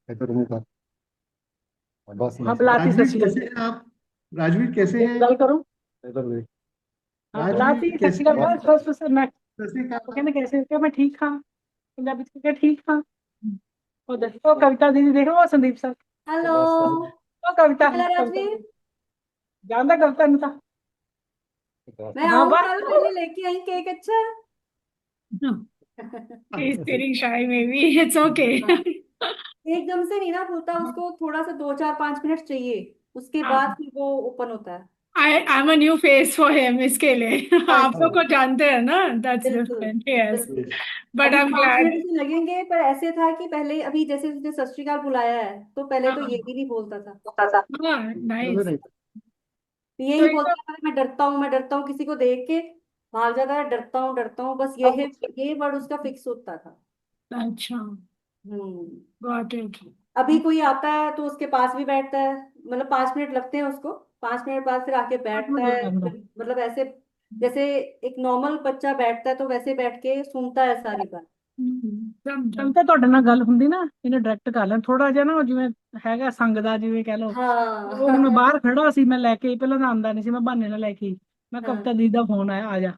इधर मुंह कर बस
हाँ
बस
बुलाती
राजवीर
सच्ची
कैसे हैं आप? राजवीर कैसे हैं?
गल करूँ।
इधर देख
हाँ
राजवीर
बुलाती सच्ची
कैसे
गल
हैं?
बस बस बस, मैं
कैसे क्या?
वो कहने कैसे क्या, मैं ठीक हाँ, पंजाबी में क्या ठीक हाँ। वो देखो कविता दीदी, देखो वो संदीप सर,
हेलो।
बस
वो कविता
हेलो
कविता
राजवीर।
जानता कविता नहीं था।
मैं
हाँ
आऊँ
बस
कल, मेरे लिए लेके आई केक। अच्छा।
He's feeling shy maybe. It's okay.
हाँ, एकदम से नहीं ना बोलता, उसको थोड़ा सा 2 4 5 मिनट चाहिए, उसके बाद फिर वो ओपन होता है।
I'm a new face for him इसके लिए।
हाँ
आप लोग
जी,
को जानते हैं ना, that's
बिल्कुल
different. Yes,
बिल्कुल।
but
अभी
I'm
5 मिनट
glad.
उसे लगेंगे, पर ऐसे था कि पहले अभी जैसे उसने सत श्री अकाल बुलाया है, तो पहले तो
हाँ,
ये भी नहीं बोलता था।
हाँ,
मुझे
nice.
नहीं
तो
तो
यही
ये तो,
बोलता है, मैं डरता हूँ, मैं डरता हूँ, किसी को देख के भाग जाता है, डरता हूँ, बस ये वर्ड उसका फिक्स होता था।
अच्छा,
हम्म।
got it.
अभी कोई आता है तो उसके पास भी बैठता है, मतलब 5 मिनट लगते हैं उसको, 5 मिनट बाद फिर आके बैठता है, फिर मतलब ऐसे जैसे एक नॉर्मल बच्चा बैठता है तो वैसे बैठ के सुनता है सारी बात।
समझा।
ਕਵਿਤਾ ਤੁਹਾਡੇ ਨਾਲ ਗੱਲ ਹੁੰਦੀ ਨਾ, ਇਹਨੇ ਡਾਇਰੈਕਟ ਕਰ ਲੈਣ, ਥੋੜਾ ਜਿਹਾ ਨਾ ਉਹ ਜਿਵੇਂ ਹੈਗਾ ਸੰਗ ਦਾ, ਜਿਵੇਂ ਕਹਿ ਲਓ।
हाँ।
ਉਹ ਹੁਣ ਬਾਹਰ ਖੜਾ ਸੀ, ਮੈਂ ਲੈ ਕੇ ਆਈ, ਪਹਿਲਾਂ ਤਾਂ ਆਂਦਾ ਨਹੀਂ ਸੀ, ਮੈਂ ਬਹਾਨੇ ਨਾਲ ਲੈ ਕੇ ਆਈ, ਮੈਂ
हाँ।
ਕਵਿਤਾ ਦੀਦੀ ਦਾ ਫੋਨ ਆਇਆ, ਆ ਜਾ।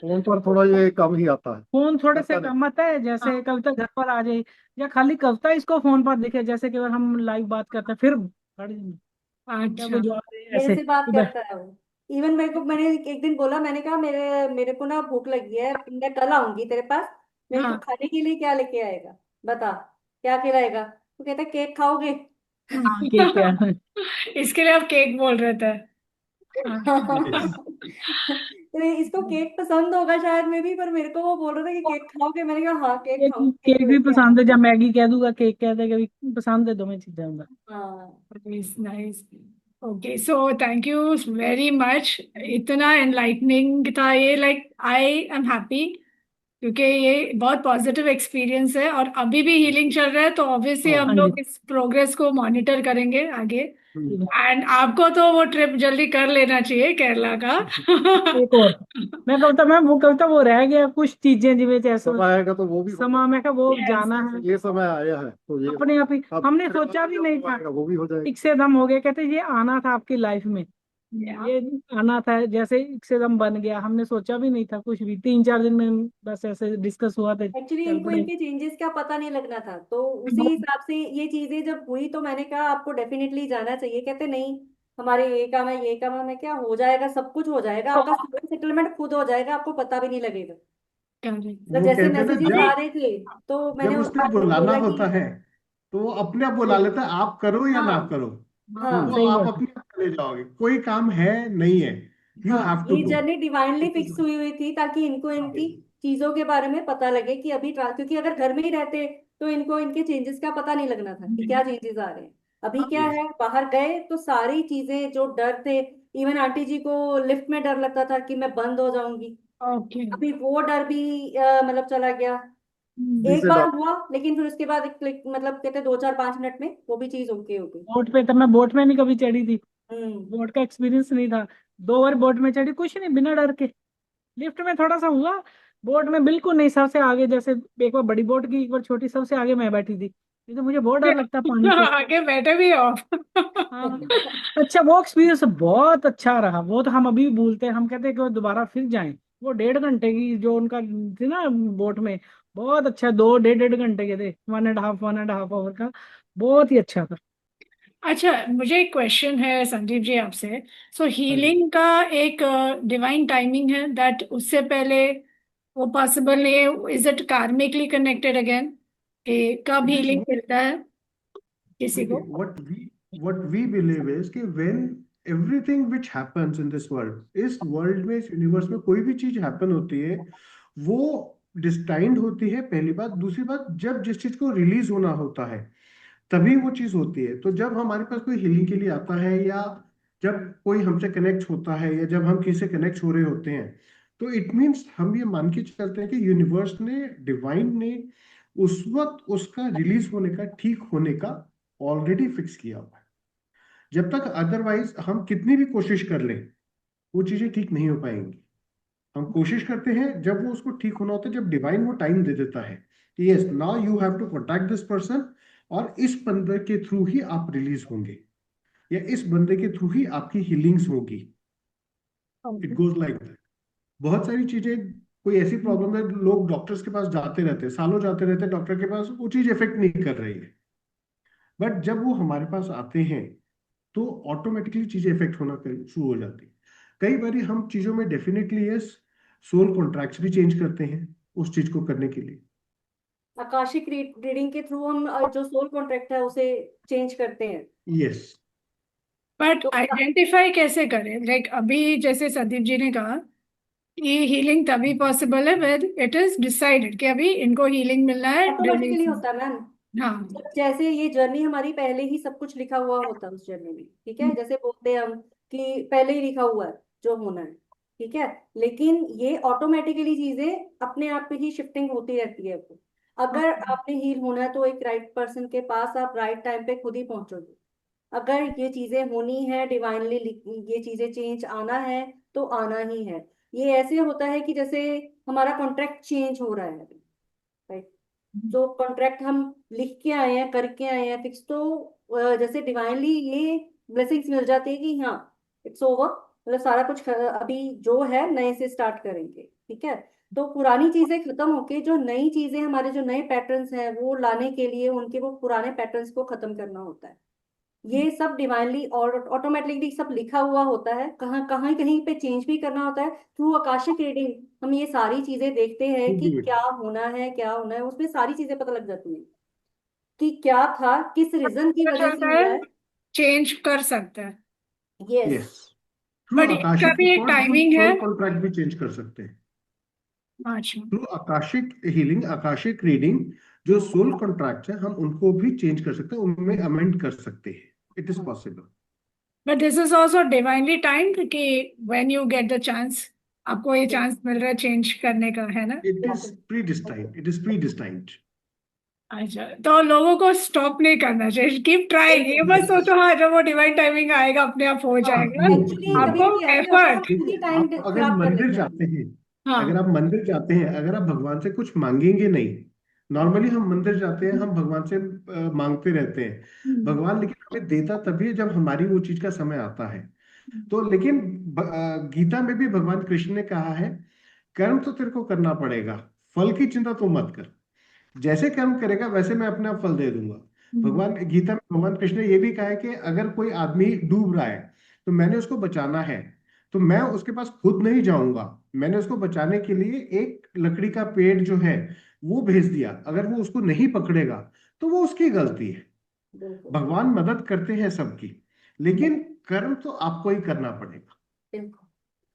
फोन पर थोड़ा ये कम ही आता है
फोन थोड़े से
करता नहीं
कम आता है, जैसे कविता घर पर आ जाए, या खाली कविता इसको फोन पर दिखे, जैसे कि अगर हम लाइव बात करते हैं फिर खड़ जाएंगे, क्या
अच्छा,
कोई जवाब दे
मेरे
ऐसे
से बात
इधर।
करता है वो। इवन मेरे को, मैंने एक दिन बोला, मैंने कहा मेरे मेरे को ना भूख लगी है, मैं कल आऊंगी तेरे पास, मेरे को
हाँ,
खाने के लिए क्या लेके आएगा, बता क्या खिलाएगा। तो कहता है केक खाओगे।
हाँ केक क्या है।
इसके लिए आप केक बोल रहे थे। हाँ।
तो इसको केक पसंद होगा शायद में भी, पर मेरे को वो बोल रहा था कि केक खाओगे, मैंने कहा हाँ केक
केक
खाऊंगी, तेरे को
केक भी
लेके
पसंद है,
आऊंगी।
जब मैगी कह दूंगा केक कह देगा भी, पसंद है, दोनों चीजें होंगे।
हाँ।
Nice, nice. Okay, so thank you very much. इतना enlightening था ये, like I am happy क्योंकि ये बहुत पॉजिटिव एक्सपीरियंस है, और अभी भी हीलिंग चल रहा है, तो ऑब्वियसली
हाँ
हम
हाँ जी।
लोग इस प्रोग्रेस को मॉनिटर करेंगे आगे।
हम्म।
एंड आपको तो वो ट्रिप जल्दी कर लेना चाहिए केरला का।
एक और, मैं कविता मैं वो कविता वो रह गया कुछ चीजें जिਵੇਂ जैसे
समय आएगा तो वो भी होगा
समा, मैं कहा वो
Yes.
जाना है
ये समय आया है तो ये
अपने आप ही,
अब
हमने
फिर
सोचा भी
जब
नहीं
वो
था,
आएगा वो भी हो जाएगा
एक से एकदम हो गया, कहते ये आना था आपकी लाइफ में,
Yeah.
ये आना था, जैसे एक से एकदम बन गया, हमने सोचा भी नहीं था कुछ भी, 3-4 दिन में बस ऐसे डिस्कस हुआ था,
एक्चुअली
चल
इनको
पड़े।
इनके चेंजेस का पता नहीं लगना था, तो उसी हिसाब से ये चीजें जब हुई तो मैंने कहा आपको डेफिनेटली जाना चाहिए। कहते नहीं, हमारे ये काम है, ये काम है। मैं क्या, हो जाएगा, सब कुछ हो जाएगा, आपका सेटलमेंट खुद हो जाएगा, आपको पता भी नहीं लगेगा।
Correct.
तो
वो
जैसे
कहते हैं ना,
मैसेजेस
जब
आ रहे थे तो मैंने
जब उसने
उसको
बुलाना
बोला कि
होता है तो वो अपने आप बुला
बिल
लेता है, आप करो या ना
हाँ।
करो,
हाँ।
तो
सही
आप
बात है।
अपने आप चले जाओगे, कोई काम है नहीं है, यू
हाँ,
हैव टू
ये
गो।
जर्नी डिवाइनली फिक्स हुई हुई थी ताकि इनको इनकी चीजों के बारे में पता लगे कि अभी क्योंकि अगर घर में ही रहते तो इनको इनके चेंजेस का पता नहीं लगना था कि क्या चेंजेस आ रहे हैं। अभी क्या
यस,
है, बाहर गए तो सारी चीजें जो डर थे, इवन आंटी जी को लिफ्ट में डर लगता था कि मैं बंद हो जाऊंगी,
Okay.
अभी वो डर भी मतलब चला गया।
हम्म,
एक
से
बार
डर
हुआ, लेकिन फिर उसके बाद एक क्लिक, मतलब कहते 2 4 5 मिनट में वो भी चीज ओके हो गई।
बोट पे, तब मैं बोट में नहीं कभी चढ़ी थी,
हम्म।
बोट का एक्सपीरियंस नहीं था, 2 बार बोट में चढ़ी, कुछ नहीं, बिना डर के। लिफ्ट में थोड़ा सा हुआ, बोट में बिल्कुल नहीं, सबसे आगे, जैसे एक बार बड़ी बोट की, एक बार छोटी, सबसे आगे मैं बैठी थी, नहीं तो मुझे बहुत डर लगता है पानी से।
आगे बैठे भी हो।
हाँ। अच्छा, वो एक्सपीरियंस बहुत अच्छा रहा, वो तो हम अभी भी भूलते हैं, हम कहते हैं कि वो दोबारा फिर जाएं। वो 1.5 घंटे की जो उनका थी ना बोट में, बहुत अच्छा, 2 1.5 घंटे के थे, 1.5 1.5 आवर का, बहुत ही अच्छा था।
अच्छा, मुझे एक क्वेश्चन है संदीप जी आपसे। सो
हाँ जी।
हीलिंग का एक डिवाइन टाइमिंग है दैट उससे पहले वो पॉसिबल नहीं है? इज इट कार्मिकली कनेक्टेड अगेन कि कब
इट इज
हीलिंग मिलता है किसी
देखिए,
को?
व्हाट वी बिलीव इज कि when everything which happens in this world, इस वर्ल्ड में, इस यूनिवर्स में कोई भी चीज हैपन होती है, वो डिस्टाइंड होती है, पहली बात। दूसरी बात, जब जिस चीज को रिलीज होना होता है तभी वो चीज होती है। तो जब हमारे पास कोई हीलिंग के लिए आता है, या जब कोई हमसे कनेक्ट होता है, या जब हम किसी से कनेक्ट हो रहे होते हैं, तो इट मीन्स हम ये मान के चलते हैं कि यूनिवर्स ने, डिवाइन ने उस वक्त उसका रिलीज होने का, ठीक होने का ऑलरेडी फिक्स किया हुआ है। जब तक अदरवाइज हम कितनी भी कोशिश कर लें, वो चीजें ठीक नहीं हो पाएंगी। हम कोशिश करते हैं जब वो उसको ठीक होना होता है, जब डिवाइन वो टाइम दे देता है कि yes, now you have to contact this person, और इस बंदे के थ्रू ही आप रिलीज होंगे, या इस बंदे के थ्रू ही आपकी हीलिंग्स होगी। It
Okay.
Goes like that. बहुत सारी चीजें, कोई ऐसी प्रॉब्लम है, लोग डॉक्टर्स के पास जाते रहते हैं, सालों जाते रहते हैं डॉक्टर के पास, वो चीज इफेक्ट नहीं कर रही है। बट जब वो हमारे पास आते हैं तो ऑटोमेटिकली चीजें इफेक्ट होना शुरू हो जाती है। कई बार हम चीजों में डेफिनेटली यस, सोल कॉन्ट्रैक्ट्स भी चेंज करते हैं उस चीज को करने के लिए।
आकाशिक रीडिंग के थ्रू हम जो सोल कॉन्ट्रैक्ट है उसे चेंज करते हैं।
यस।
बट
तो
आइडेंटिफाई कैसे करें? लाइक अभी जैसे संदीप जी ने कहा, ये हीलिंग तभी पॉसिबल है व्हेन इट इज डिसाइडेड कि अभी इनको हीलिंग मिलना है,
ऑटोमेटिकली
रिलीज।
होता है मैम।
हाँ।
जैसे ये जर्नी हमारी पहले ही सब कुछ लिखा हुआ होता है उस जर्नी में, ठीक है, जैसे बोलते हैं हम कि पहले ही लिखा हुआ है जो होना है, ठीक है। लेकिन ये ऑटोमेटिकली चीजें अपने आप पे ही शिफ्टिंग होती रहती है। अगर आपने हील होना है तो एक राइट पर्सन के पास आप राइट टाइम पे खुद ही पहुंचोगे। अगर ये चीजें होनी है डिवाइनली, ये चीजें चेंज आना है तो आना ही है। ये ऐसे होता है कि जैसे हमारा कॉन्ट्रैक्ट चेंज हो रहा है, राइट। जो कॉन्ट्रैक्ट हम लिख के आए हैं, करके आए हैं फिक्स, तो जैसे डिवाइनली ये ब्लेसिंग्स मिल जाती है कि हाँ इट्स ओवर, मतलब सारा कुछ अभी जो है नए से स्टार्ट करेंगे, ठीक है। तो पुरानी चीजें खत्म होके जो नई चीजें, हमारे जो नए पैटर्न्स हैं वो लाने के लिए उनके वो पुराने पैटर्न्स को खत्म करना होता है। ये सब डिवाइनली और ऑटोमेटिकली सब लिखा हुआ होता है, कहाँ कहाँ कहीं पे चेंज भी करना होता है। थ्रू आकाशिक रीडिंग हम ये सारी चीजें देखते हैं कि क्या होना है क्या होना है, उसमें सारी चीजें पता लग जाती हैं कि क्या था, किस रीजन की
पता
वजह से
चलता है,
हुआ है।
चेंज कर सकता है।
यस।
यस। थ्रू
बट इसका
आकाशिक
भी एक
रिकॉर्ड हम
टाइमिंग है।
सोल कॉन्ट्रैक्ट भी चेंज कर सकते हैं।
अच्छा।
Through Akashic healing, Akashic reading, जो सोल कॉन्ट्रैक्ट है हम उनको भी चेंज कर सकते हैं, उनमें अमेंड कर सकते हैं। It is possible.
But this is also divinely timed कि when you get the chance, आपको ये चांस मिल रहा है चेंज करने का, है ना?
It is pre destined, it is pre destined.
अच्छा, तो लोगों को स्टॉप नहीं करना चाहिए, कीप ट्राइंग। ये मत
यस।
सोचो हाँ जब वो डिवाइन टाइमिंग आएगा अपने आप हो
हाँ,
जाएगा।
नो।
एक्चुअली
नो,
कभी
आपको
कभी ऐसे होता है हम
एफर्ट।
खुद ही
देखिए,
टाइम
आप अगर
खराब कर
मंदिर
लेते हैं।
जाते हैं, अगर
हाँ।
आप मंदिर जाते हैं, अगर आप भगवान से कुछ मांगेंगे नहीं, नॉर्मली हम मंदिर जाते हैं, हम भगवान से मांगते रहते हैं
हम्म।
भगवान, लेकिन हमें देता तभी है जब हमारी वो चीज का समय आता है। तो लेकिन गीता में भी भगवान कृष्ण ने कहा है, कर्म तो तेरे को करना पड़ेगा, फल की चिंता तू मत कर, जैसे कर्म करेगा वैसे मैं अपने आप फल दे दूंगा।
हम्म।
भगवान गीता में भगवान कृष्ण ने ये भी कहा है कि अगर कोई आदमी डूब रहा है तो मैंने उसको बचाना है, तो मैं उसके पास खुद नहीं जाऊंगा, मैंने उसको बचाने के लिए एक लकड़ी का पेड़ जो है वो भेज दिया। अगर वो उसको नहीं पकड़ेगा तो वो उसकी गलती है।
बिल्कुल
भगवान मदद करते हैं सबकी, लेकिन कर्म तो आपको ही करना पड़ेगा।
बिल्कुल।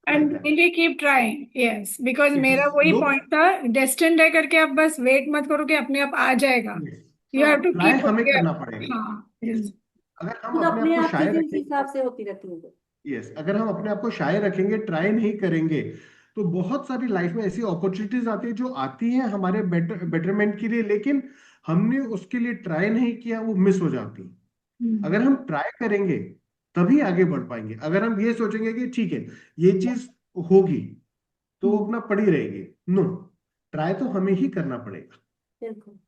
Like
and
that.
Really keep trying, yes, because
yes.
मेरा वही
लोग।
पॉइंट था। डेस्टिन्ड है करके आप बस वेट मत करो कि अपने आप आ जाएगा।
यस।
यू हैव
हाँ,
टू
ट्राई
कीप।
हमें करना पड़ेगा।
हाँ,
यस।
yes।
अगर हम
खुद
अपने आप
अपने
को
आप
शाय
चीजें उसी
रखेंगे,
हिसाब से होती रहती हैं।
यस, अगर हम अपने आप को शाय रखेंगे, ट्राई नहीं करेंगे, तो बहुत सारी लाइफ में ऐसी अपॉर्चुनिटीज आती है जो आती हैं हमारे बेटरमेंट के लिए, लेकिन हमने उसके लिए ट्राई नहीं किया, वो मिस हो जाती है।
हम्म।
अगर हम ट्राई करेंगे तभी आगे बढ़ पाएंगे। अगर हम ये सोचेंगे कि ठीक है, ये चीज होगी, तो वो
हम्म।
अपना पड़ी रहेगी, नो, ट्राई तो हमें ही करना पड़ेगा।
बिल्कुल।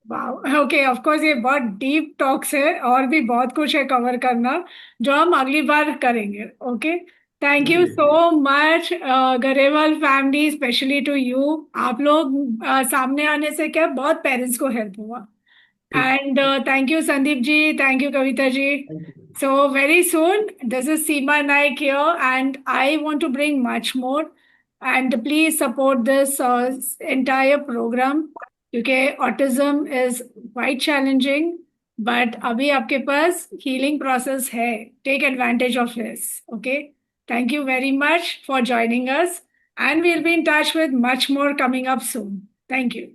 वाह, ओके, ऑफ कोर्स ये बहुत डीप टॉक्स है और भी बहुत कुछ है कवर करना जो हम अगली बार करेंगे। Okay, thank you so
definitely.
Much Grewal family, specially to you. आप लोग सामने आने से क्या बहुत पेरेंट्स को हेल्प हुआ। And thank you, Sandeep ji. Thank you, Kavita ji.
Thank you.
So very soon, this is Seema Naik here, and I want to bring much more. And please support this entire program because autism is quite challenging. But अभी आपके पास healing process है. Take advantage of this. Okay. Thank you very much for joining us, and we'll be in touch with much more coming up soon. Thank you.